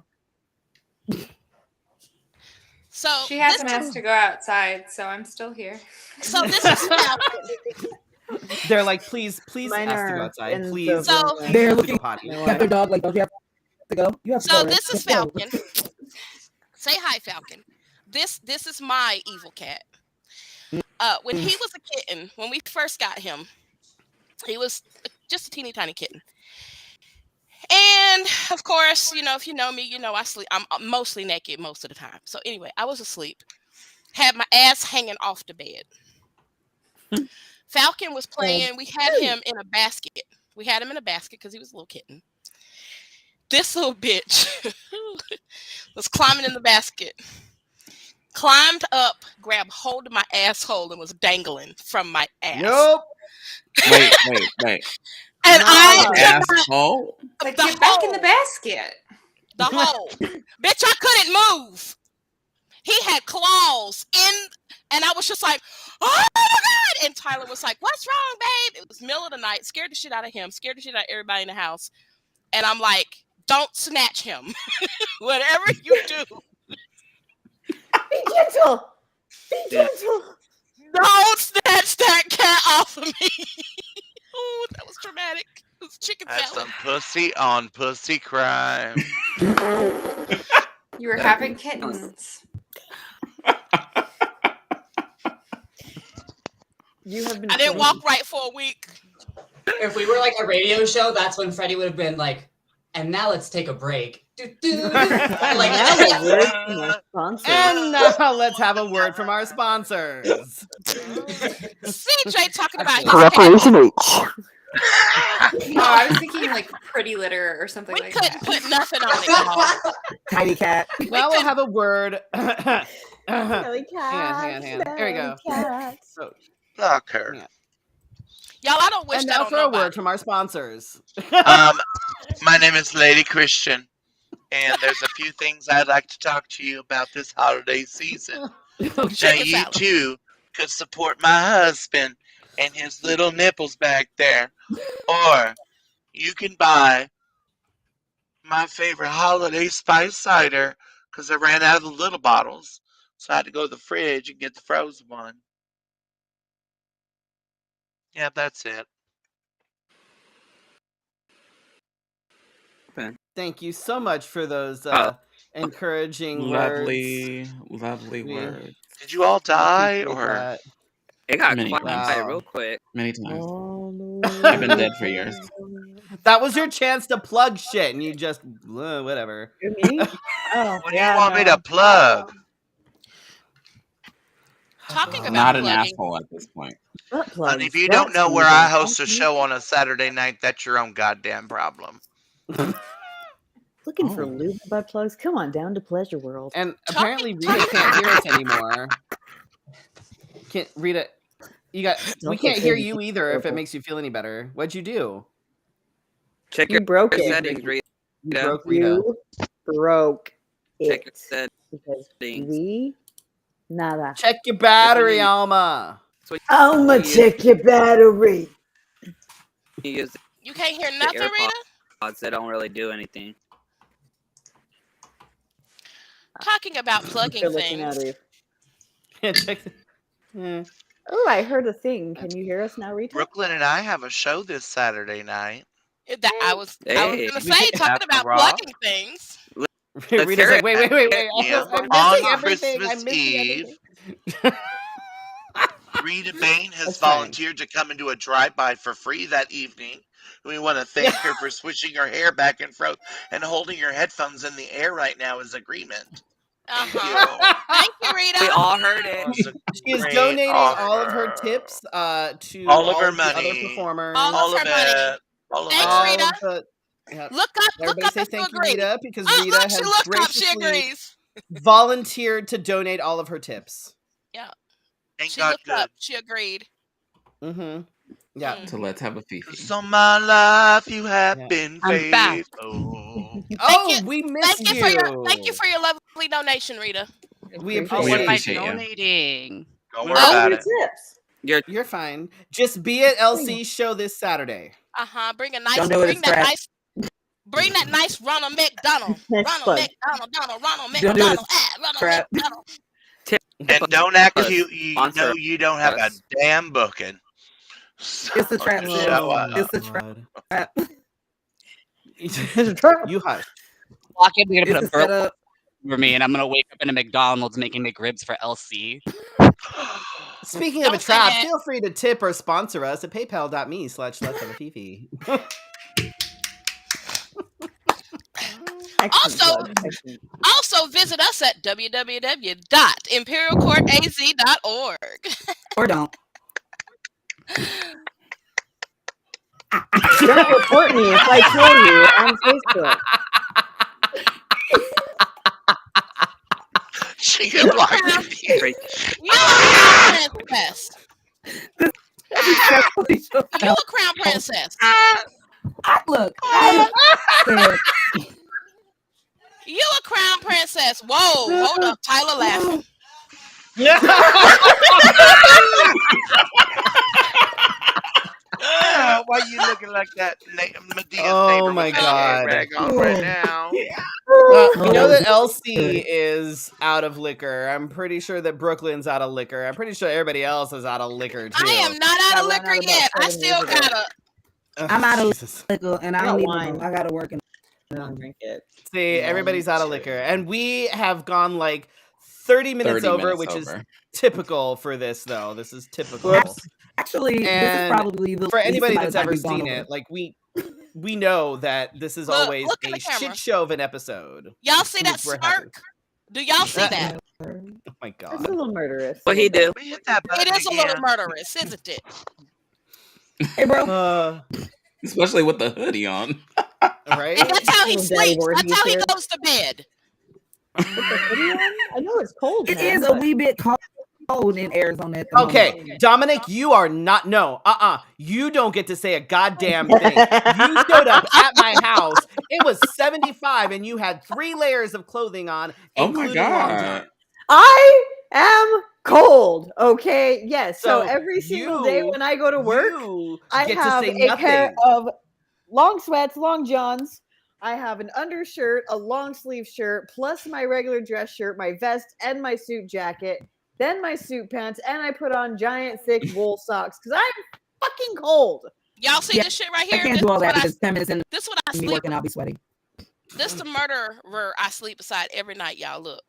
So she hasn't asked to go outside, so I'm still here. So this is Falcon. They're like, please ask to go outside. Please. They're looking at their dog like, don't you have to go? You have to go. So this is Falcon. Say hi, Falcon. This is my evil cat. When he was a kitten, when we first got him, he was just a teeny tiny kitten. And of course, if you know me, I sleep. I'm mostly naked most of the time. So anyway, I was asleep, had my ass hanging off the bed. Falcon was playing. We had him in a basket. We had him in a basket because he was a little kitten. This little bitch was climbing in the basket, climbed up, grabbed hold of my asshole, and was dangling from my ass. Nope. Wait. And I asshole. Like, get back in the basket. The hole. Bitch, I couldn't move. He had claws in, and I was just like, oh my God. And Tyler was like, what's wrong, babe? It was middle of the night, scared the shit out of him, scared the shit out of everybody in the house. And I'm like, don't snatch him. Whatever you do. Be gentle. Be gentle. Don't snatch that cat off of me. Oh, that was traumatic. It was chicken That's salad. some pussy on pussy crime. You were having kittens. I didn't walk right for a week. If we were like a radio show, that's when Freddy would have been like, and now let's take a break. And now let's have a word from our sponsors. CJ talking about his Preparation H. No, I was thinking like Pretty Litter or something like that. We couldn't put nothing on it. Tiny cat. Now we'll have a word. Smelly cat. Hang on. There we go. So, Fuck her. Yeah. Y'all, I don't wish and that now on for a nobody. word from our sponsors. My name is Lady Christian, and there's a few things I'd like to talk to you about this holiday season. Now you too could support my husband and his little nipples back there, or you can buy my favorite holiday spice cider because I ran out of the little bottles, so I had to go to the fridge and get the frozen one. Yeah, that's it. Thank you so much for those encouraging Lovely words. words. Did you all die, or? That. It got Many quiet times. real quick. Many times. I've been dead for years. That was your chance to plug shit, and you just whatever. Me? Oh, What do you want me to no. plug? Talking about Not an plugging. asshole at this point. Butt And plugs. if you don't That's know where evil. I host a show on a Saturday night, that's your own goddamn problem. Looking for lube and butt plugs? Come on down to Pleasure World. And apparently Rita can't hear us anymore. Can't Rita? We can't hear you either. If it makes you feel any better, what'd you do? Check You your broke it. settings, Rita. You broke Rita. You broke Check it. your Because settings. we nada. Check your battery, Alma. Alma, check your battery. You use You can't hear the nothing, Rita? AirPods that don't really do anything. Talking about plugging Good looking at things. you. Yeah, check. Oh, I heard a thing. Can you hear us now, Rita? Brooklyn and I have a show this Saturday night. That I was Hey. gonna say, talking That's about raw. plugging things. Rita's hear like, it. wait. Yeah. I'm On missing everything. Christmas I'm missing Eve, everything. Rita Bain has That's fine. volunteered to come and do a drive-by for free that evening. We want to thank her for switching her hair back and forth and holding her headphones in the air right now as agreement. Thank you, Rita. We all heard it. She is donating all of her tips to all of her the other money, performers. All of her money. it, all of Thanks, it. Rita. Yeah. Look up Everybody say if you thank you, agree. Rita, because Oh, Rita look, she has looked up. She graciously agrees. volunteered to donate all of her tips. Yeah. Ain't She God looked good? up. She agreed. Mm-hmm. Yeah. So let's have a Fefe. So my life you have Yeah. been I'm back. faithful. Oh, we missed Thank you for your lovely donation, Rita. We Oh, what am I appreciate you. donating? Don't What worry am I about Your it. tips. You're fine. Just be at LC's show this Saturday. Bring a nice, Don't do it, Scrap. bring that nice Ronald McDonald. Nice Ronald plug. McDonald. Ronald Don't do it, McDonald. Ronald Scrap. McDonald. And don't act Us. you Sponsor know you don't have a us. damn booking. So It's the trap, just sis. show up. It's the trap. You hush. Lock it. We're gonna It's put a a burp setup. over me, and I'm gonna wake up in a McDonald's making McRibs for LC. Speaking of a Don't say trap, that. feel free to tip or sponsor us at paypal.me/let's-have-a-fefe. Also visit us at www.imperialcourtaz.org. Or don't. Don't report me if I kill you on Facebook. She can block me. You a crown princess. You a crown princess. Look. You a crown princess. Whoa, hold up. Tyler laughing. Why you looking like that? Medea's Oh neighbor my with that hair God. rag on right now. Well, you know that LC is out of liquor. I'm pretty sure that Brooklyn's out of liquor. I'm pretty sure everybody else is out of liquor too. I am not out of I ran liquor out about yet. I 7 still years ago. gotta. I'm out of Jesus. liquor, and I I don't got even wine. know. I gotta work. I don't drink it. See, No, everybody's me out of too. liquor, and we have gone like 30 minutes 30 over, minutes which is over. typical for this. Though this is typical. Whoops. Actually, this is And probably the For least anybody amount of that's time ever we've gone seen over. it, like we know that this is always Look at a the camera. shit show of an episode. Y'all see that We're happy. smirk? Do y'all see that? Oh my It's a God. little murderous. What he do? We hit that button It is a little again. murderous, isn't it? Hey, bro. Especially with the hoodie on. Right? And that's how he Little daddy sleeps. board That's how he here. goes to bed. I know it's cold. It man, is a but- wee bit cold in Arizona at the Okay, moment. Dominic, you are not. No, you don't get to say a goddamn thing. You showed up at my house. It was 75, and you had 3 layers of clothing on, Oh my including long God. johns. I am cold. Okay. Yes. So So every single day when I go to work, you I get have to say a nothing. pair of long sweats, long johns. I have an undershirt, a long sleeve shirt, plus my regular dress shirt, my vest, and my suit jacket, then my suit pants, and I put on giant thick wool socks because I'm fucking cold. Y'all see Yeah, this shit right I here? can't This do all is that what I- because 10 minutes into this what I me sleep. working, I'll be sweaty. This the murderer I sleep beside every night. Y'all look.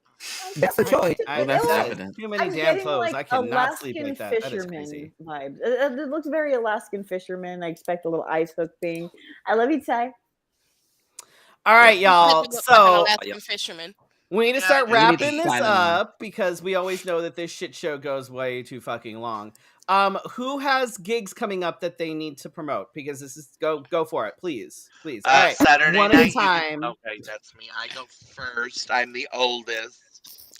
That's a choice. Well, that's evident. Too many I'm damn getting clothes. I like cannot sleep Alaskan like that. That is fisherman crazy. vibes. It looks very Alaskan fisherman. I expect a little ice hook thing. I love you, Ty. All right, y'all. Look like an So Alaskan fisherman. we need to start We need to wrapping this sign them on. up because we always know that this shit show goes way too fucking long. Who has gigs coming up that they need to promote? Because this is go for it, please. All right, Saturday one night. at a time. Okay, that's me. I go first. I'm the oldest.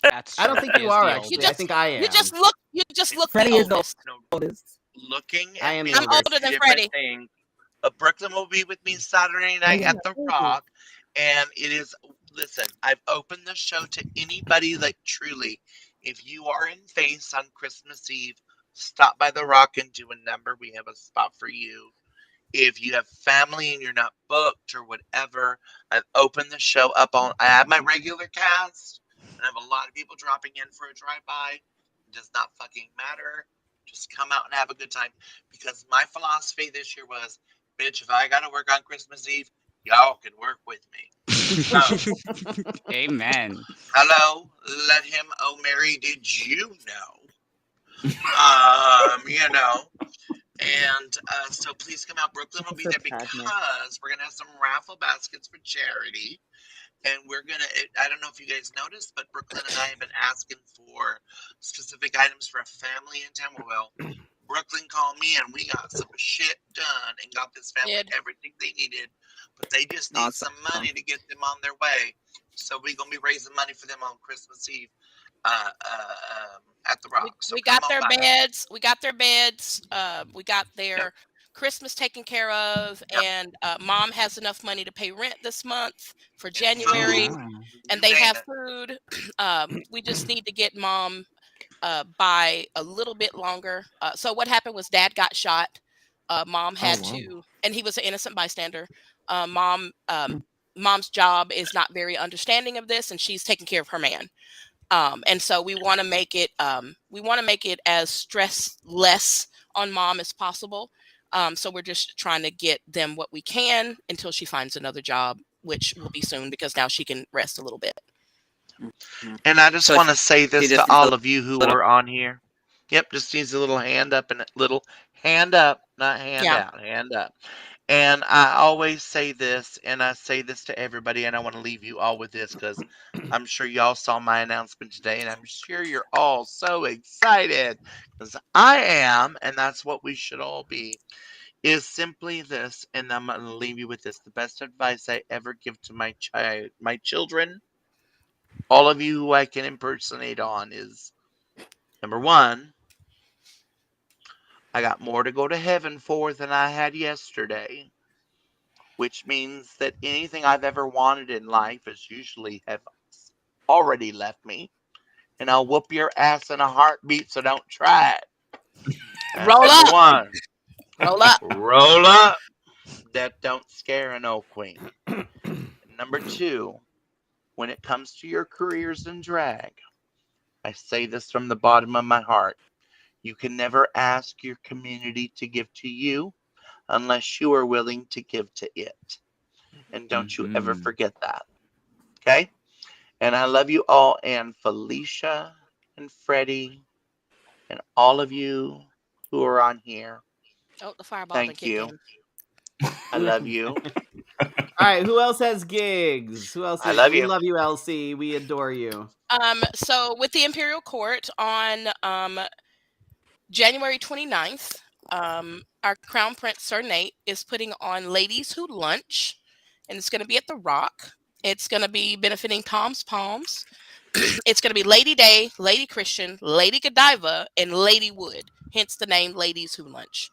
That's I don't think Freddy you is are the actually. oldest. I think I am. You just look Freddie the is the oldest. oldest. Looking I at am me, the I'm oldest. older than different Freddie. things. Brooklyn will be with me Saturday night Yeah, at the Rock, and it is. Listen, I've opened the show to anybody that truly, if you are in face on Christmas Eve, stop by the Rock and do a number. We have a spot for you. If you have family and you're not booked or whatever, I've opened the show up on. I have my regular cast, and I have a lot of people dropping in for a drive-by. It does not fucking matter. Just come out and have a good time. Because my philosophy this year was, bitch, if I gotta work on Christmas Eve, y'all can work with me. So, Amen. hello, let him. Oh, Mary, did you know? You know. And so please come out. Brooklyn will be For there Padme. because we're gonna have some raffle baskets for charity. And we're gonna. I don't know if you guys noticed, but Brooklyn and I have been asking for specific items for a family in town. Well, Brooklyn called me and we got some shit done and got this family everything they needed, but they just need some money to get them on their way. So we're gonna be raising money for them on Christmas Eve at the Rock. So We got their beds. We got their beds. We got their Christmas taken care of, and Mom has enough money to pay rent this month for January, and they have food. We just need to get Mom by a little bit longer. So what happened was Dad got shot. Mom had to, and he was an innocent bystander. Mom's job is not very understanding of this, and she's taking care of her man. And so we want to make it as stress less on Mom as possible. So we're just trying to get them what we can until she finds another job, which will be soon because now she can rest a little bit. And I just want to say this to all of you who are on here. Yep, just needs a little hand up and a little hand up, not hand out, hand up. And I always say this, and I say this to everybody, and I want to leave you all with this because I'm sure y'all saw my announcement today, and I'm sure you're all so excited because I am, and that's what we should all be, is simply this, and I'm going to leave you with this. The best advice I ever give to my children, all of you who I can impersonate on, is number one, I got more to go to heaven for than I had yesterday. Which means that anything I've ever wanted in life is usually have already left me. And I'll whoop your ass in a heartbeat, so don't try it. Roll up. One. Roll up. Roll up. That don't scare an old queen. Number two, when it comes to your careers in drag, I say this from the bottom of my heart. You can never ask your community to give to you unless you are willing to give to it. And don't you ever forget that. Okay? And I love you all. And Felicia and Freddie and all of you who are on here. Oh, the fireball. Thank you. I love you. All right, who else has gigs? Who else? I love we you. love you, Elsie. We adore you. So with the Imperial Court on January 29th, our Crown Prince Sir Nate is putting on Ladies Who Lunch, and it's going to be at the Rock. It's going to be benefiting Tom's Palms. It's going to be Lady Day, Lady Christian, Lady Godiva, and Lady Wood. Hence the name Ladies Who Lunch.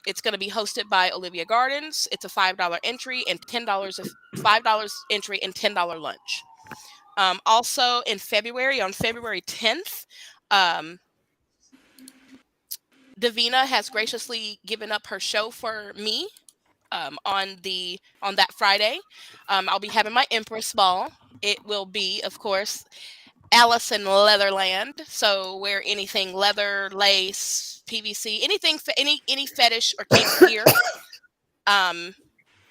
It's going to be hosted by Olivia Gardens. It's a $5 entry and $5 entry and $10 lunch. Also in February, on February 10th, Davina has graciously given up her show for me on that Friday. I'll be having my Empress Ball. It will be, of course, Alice in Leatherland. So wear anything leather, lace, PVC, anything, any fetish or kink gear.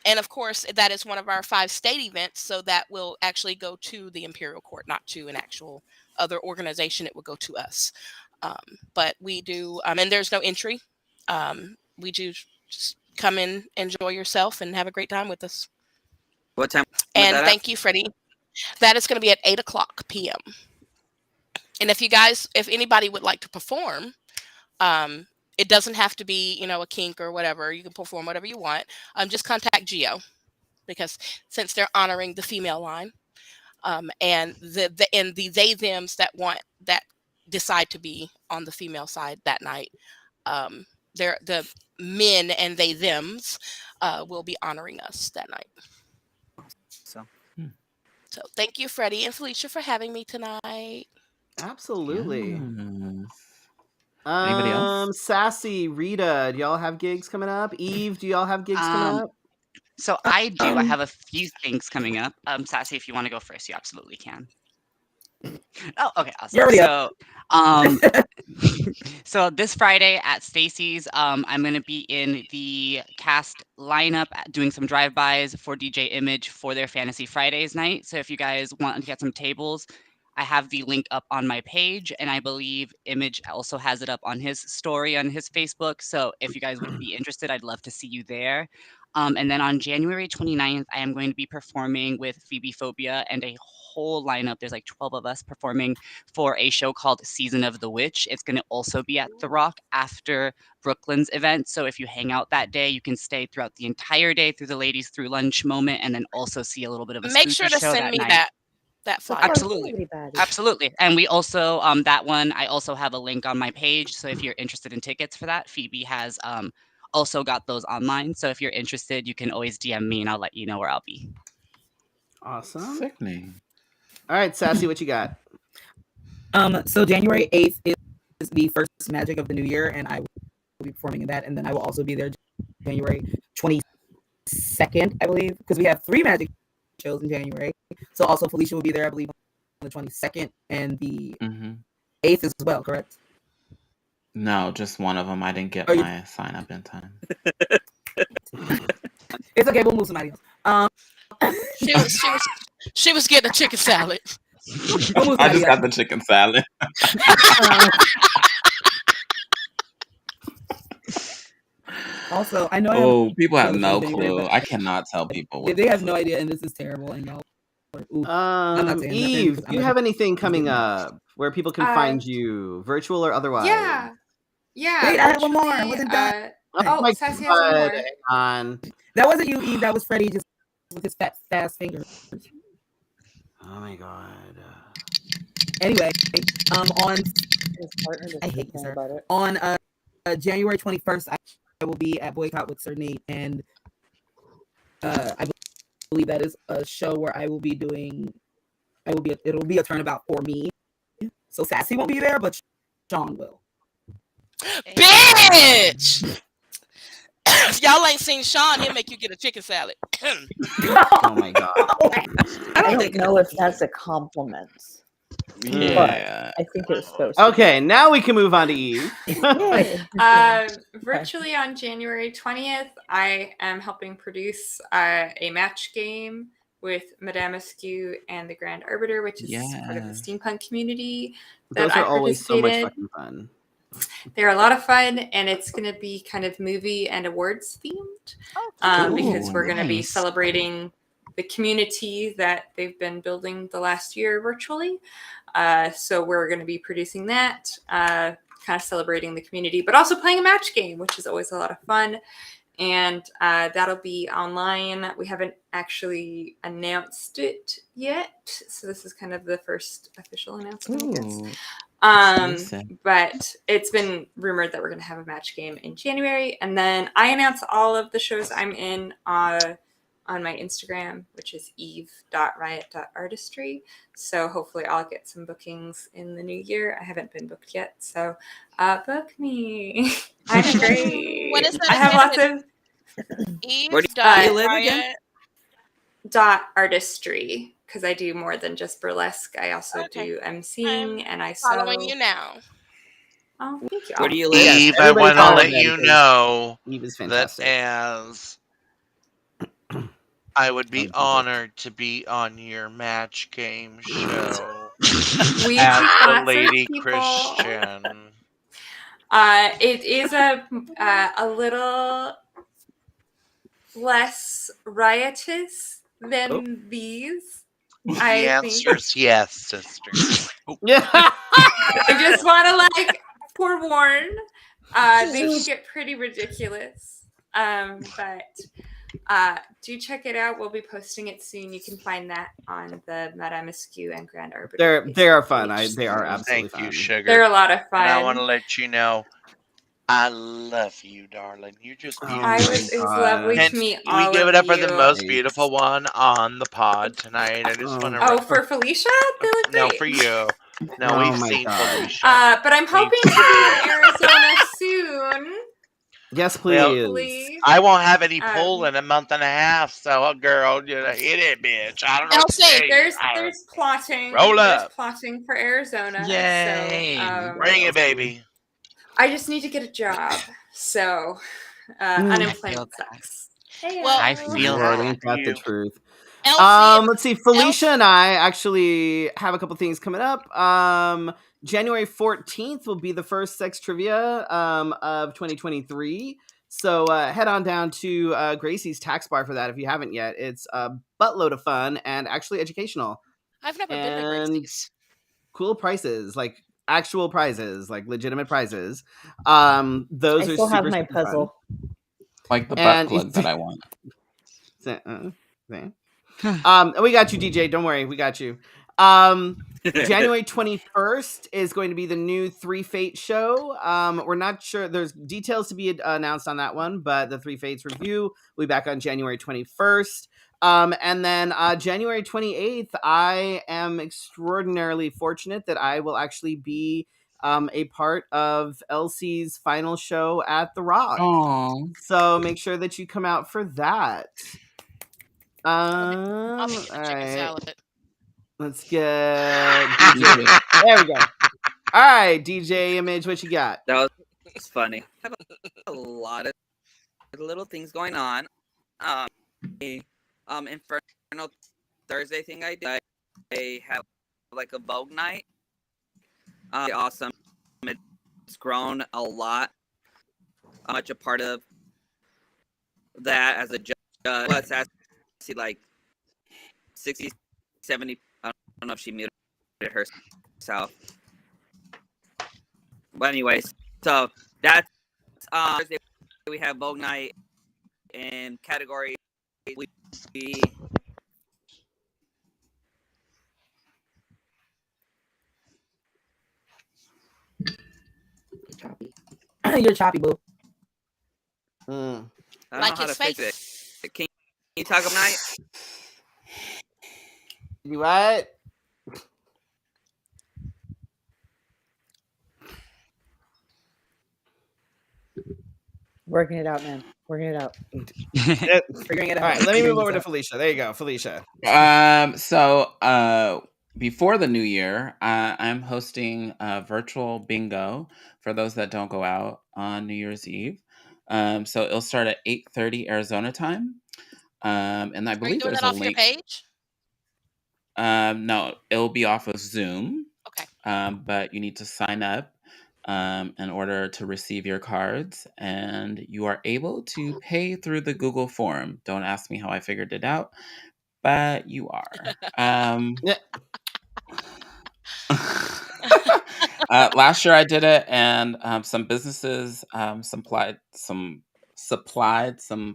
And of course, that is one of our 5 state events, so that will actually go to the Imperial Court, not to an actual other organization. It will go to us. But we do, and there's no entry. We do just come in, enjoy yourself, and have a great time with us. What time? And thank you, Freddie. That is going to be at 8:00 p.m. And if anybody would like to perform, it doesn't have to be, a kink or whatever. You can perform whatever you want. Just contact Geo, because since they're honoring the female line, and the they thems that decide to be on the female side that night, they're the men and they thems will be honoring us that night. So thank you, Freddie and Felicia, for having me tonight. Absolutely. Yes. Anybody else? Sassy, Rita, do y'all have gigs coming up? Eve, do y'all have gigs coming up? So I do. I have a few things coming up. Sassy, if you want to go first, you absolutely can. Oh, okay, awesome. So this Friday at Stacy's, I'm going to be in the cast lineup doing some drive-bys for DJ Image for their Fantasy Fridays night. So if you guys want to get some tables, I have the link up on my page, and I believe Image also has it up on his story on his Facebook. So if you guys would be interested, I'd love to see you there. And then on January 29th, I am going to be performing with Phoebe Phobia and a whole lineup. There's like 12 of us performing for a show called Season of the Witch. It's going to also be at The Rock after Brooklyn's event. So if you hang out that day, you can stay throughout the entire day through the ladies through lunch moment, and then also see a little bit of a Make spooky sure to show send that me night. that flyer. Absolutely. And we also, that one, I also have a link on my page. So if you're interested in tickets for that, Phoebe has also got those online. So if you're interested, you can always DM me and I'll let you know where I'll be. Awesome. Sickening. All right, Sassy, what you got? So January 8th is the first Magic of the New Year, and I will be performing in that. And then I will also be there January 22nd, I believe, because we have 3 Magic shows in January. So also Felicia will be there, I believe, on the 22nd and the 8th as well, correct? No, just one of them. I didn't get my sign up in time. It's okay. We'll move somebody else. She was getting a chicken salad. I just got the chicken salad. Also, I know. People have no clue. I cannot tell people. They have no idea, and this is terrible. And y'all. Eve, do you have anything coming up where people can find you, virtual or otherwise? Yeah. Wait, I have one more. Was it that? Sassy has one more. Hang on. That wasn't you, Eve. That was Freddy, just with his fast fingers. Oh my god. Anyway, on I hate this about it. On January 21st, I will be at Boycott with Sir Nate, and I believe that is a show where I will be doing. It'll be a turnabout for me. So Sassy won't be there, but Sean will. Bitch! Y'all ain't seen Sean. He'll make you get a chicken salad. Oh my god. I don't know if that's a compliment. Yeah. I think it's supposed to. Okay, now we can move on to Eve. Virtually on January 20th, I am helping produce a match game with Madame Askew and the Grand Arbiter, which is part of the steampunk community. Those are always so much fucking fun. They're a lot of fun, and it's going to be kind of movie and awards themed because we're going to be celebrating the community that they've been building the last year virtually. So we're going to be producing that, kind of celebrating the community, but also playing a match game, which is always a lot of fun. And that'll be online. We haven't actually announced it yet, so this is kind of the first official announcement, I guess. But it's been rumored that we're going to have a match game in January, and then I announce all of the shows I'm in on my Instagram, which is eve.riot.artistry. So hopefully I'll get some bookings in the new year. I haven't been booked yet, so book me. I'm great. What is that? I have lots of Where do you live again? .artistry, because I do more than just burlesque. I also do emceeing, and I sew. Following you now. Oh, thank you. Where do you live? Eve, I want to let you know Eve is that fantastic. as I would be honored to be on your match game show We as take the lots of Lady people. Christian. It is a little less riotous than these. The I answer think. is yes, sister. Yeah. I just want to forewarn. They can get pretty ridiculous. But do check it out. We'll be posting it soon. You can find that on the Madame Askew and Grand Urban. They are fun. They are absolutely Thank you, fun. sugar. They're a lot of fun. And I want to let you know, I love you, darling. You're just beautiful. It was lovely to meet all Can we give it of up for the you. most beautiful one on the pod tonight? I just want to. Oh, for Felicia? They look No, great. for you. No, Oh we've my seen God. Felicia. But I'm hoping to be in Arizona soon. Yes, please. Hopefully. I won't have any pull in a month and a half, so girl, you know, hit it, bitch. I don't know what to say. There's plotting. Roll There's up. plotting for Arizona. Yay. So, Bring it, baby. I just need to get a job. So unemployment sucks. Hey, Well, I feel Lord, that. ain't that the truth? Elsie, Let's see. Felicia and I actually have a couple things coming up. January 14th will be the first sex trivia of 2023. So head on down to Gracie's Tax Bar for that if you haven't yet. It's a buttload of fun and actually educational. I've never been to Gracie's. Cool prices, like actual prizes, like legitimate prizes. Those I are still have super, my super puzzle. Like the butt And plug that I want. We got you, DJ. Don't worry, we got you. January 21st is going to be the new Three Fate show. We're not sure. There's details to be announced on that one, but the Three Fates review will be back on January 21st. And then January 28th, I am extraordinarily fortunate that I will actually be a part of Elsie's final show at The Rock. Aww. So make sure that you come out for that. I'll be All chicken right. salad. Let's get DJ. There we go. All right, DJ Image, what you got? That was funny. I have a lot of little things going on. Infernal Thursday thing I did. I have like a Vogue night. Awesome. It's grown a lot. I'm much a part of that as a judge. Let's see, like 60, 70. I don't know if she muted herself. But anyways, so that's Thursday. We have Vogue night and category. You're choppy, boo. I don't Like know how to his fix it. Can you talk up night? You what? Working it out, man. Working it out. Figuring it out. All right, let me move over to Felicia. There you go, Felicia. So before the new year, I'm hosting a virtual bingo for those that don't go out on New Year's Eve. So it'll start at 8:30 Arizona time. And I Are you believe doing there's that a off your link. page? No, it'll be off of Zoom. Okay. But you need to sign up in order to receive your cards, and you are able to pay through the Google form. Don't ask me how I figured it out, but you are. Last year I did it, and some businesses supplied some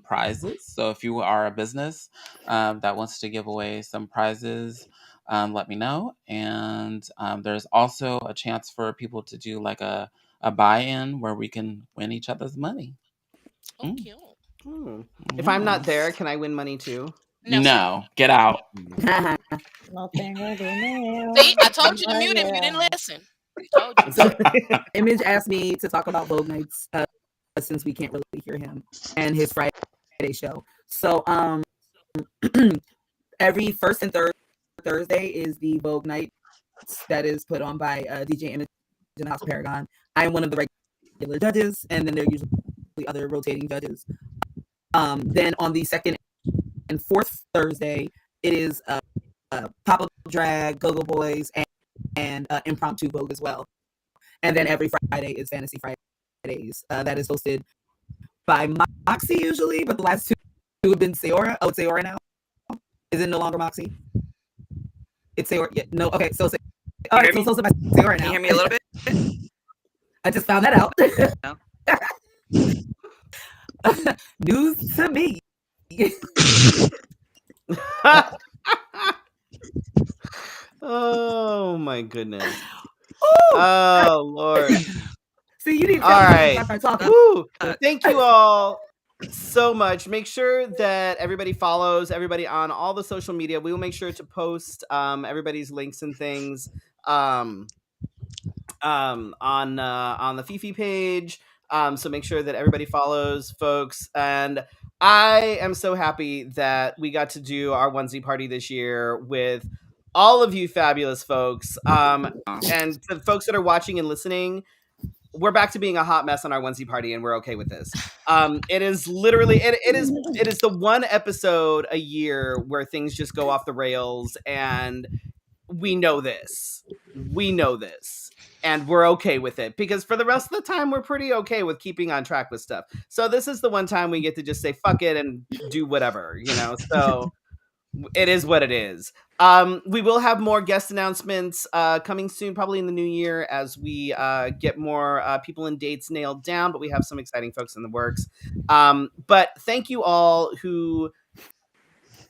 prizes. So if you are a business that wants to give away some prizes, let me know. And there's also a chance for people to do like a buy-in where we can win each other's money. Oh, cute. If I'm not there, can I win money too? No, get out. Nothing will be new. See, I told you to mute him. You didn't listen. Told you. So, Image asked me to talk about Vogue nights since we can't really hear him and his Friday show. So, every first and third Thursday is the Vogue night that is put on by DJ Image in the House of Paragon. I am one of the regular judges, and then there are usually other rotating judges. Then on the second fourth Thursday, it is pop-up drag, go-go boys, and impromptu vogue as well. And then every Friday is Fantasy Fridays. That is hosted by Moxie usually, but the last two have been Sayora. Oh, it's Sayora now? Is it no longer Moxie? It's Sayora. Yeah, no, okay, so all right, so it's hosted by Sayora now. Can you hear me a little bit? I just found that out. No? News to me. Oh my goodness. Ooh, Oh Lord. see, you need to All right. start talking. Woo. Thank you all so much. Make sure that everybody follows everybody on all the social media. We will make sure to post everybody's links and things on the Fifi page. So make sure that everybody follows, folks. And I am so happy that we got to do our onesie party this year with all of you fabulous folks. And to the folks that are watching and listening, we're back to being a hot mess on our onesie party, and we're okay with this. It is literally it is the one episode a year where things just go off the rails, and we know this. And we're okay with it, because for the rest of the time we're pretty okay with keeping on track with stuff. So this is the one time we get to just say fuck it and do whatever, so it is what it is. We will have more guest announcements coming soon, probably in the new year, as we get more people and dates nailed down, but we have some exciting folks in the works. But thank you all who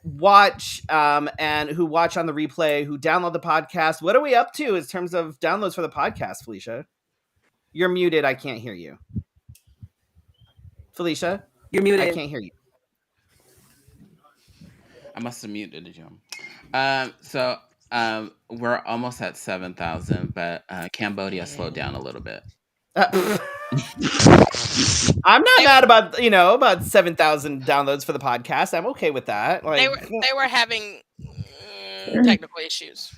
watch and who watch on the replay, who download the podcast. What are we up to in terms of downloads for the podcast, Felicia? You're muted. I can't hear you. Felicia? You're muted. I can't hear you. I must have muted you. So we're almost at 7,000, but Cambodia slowed down a little bit. I'm not mad about 7,000 downloads for the podcast. I'm okay with that. They were having technical issues.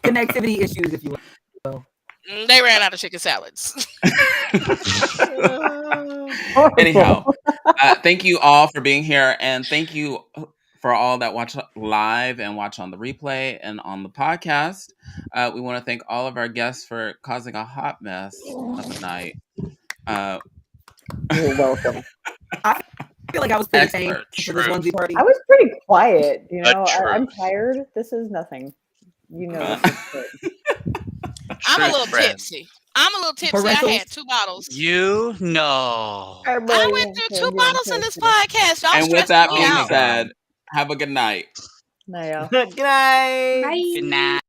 Connectivity issues, if you will. They ran out of chicken salads. Anyhow, thank you all for being here, and thank you for all that watch live and watch on the replay and on the podcast. We want to thank all of our guests for causing a hot mess of the night. You're welcome. I feel like I was pretty tame for this onesie party. I was pretty quiet. I'm tired. This is nothing. This is good. I'm a little tipsy. I had 2 bottles. You know. I went through 2 bottles in this podcast. Y'all And with that being said, have a good night. Night. Good night. Bye. Good night.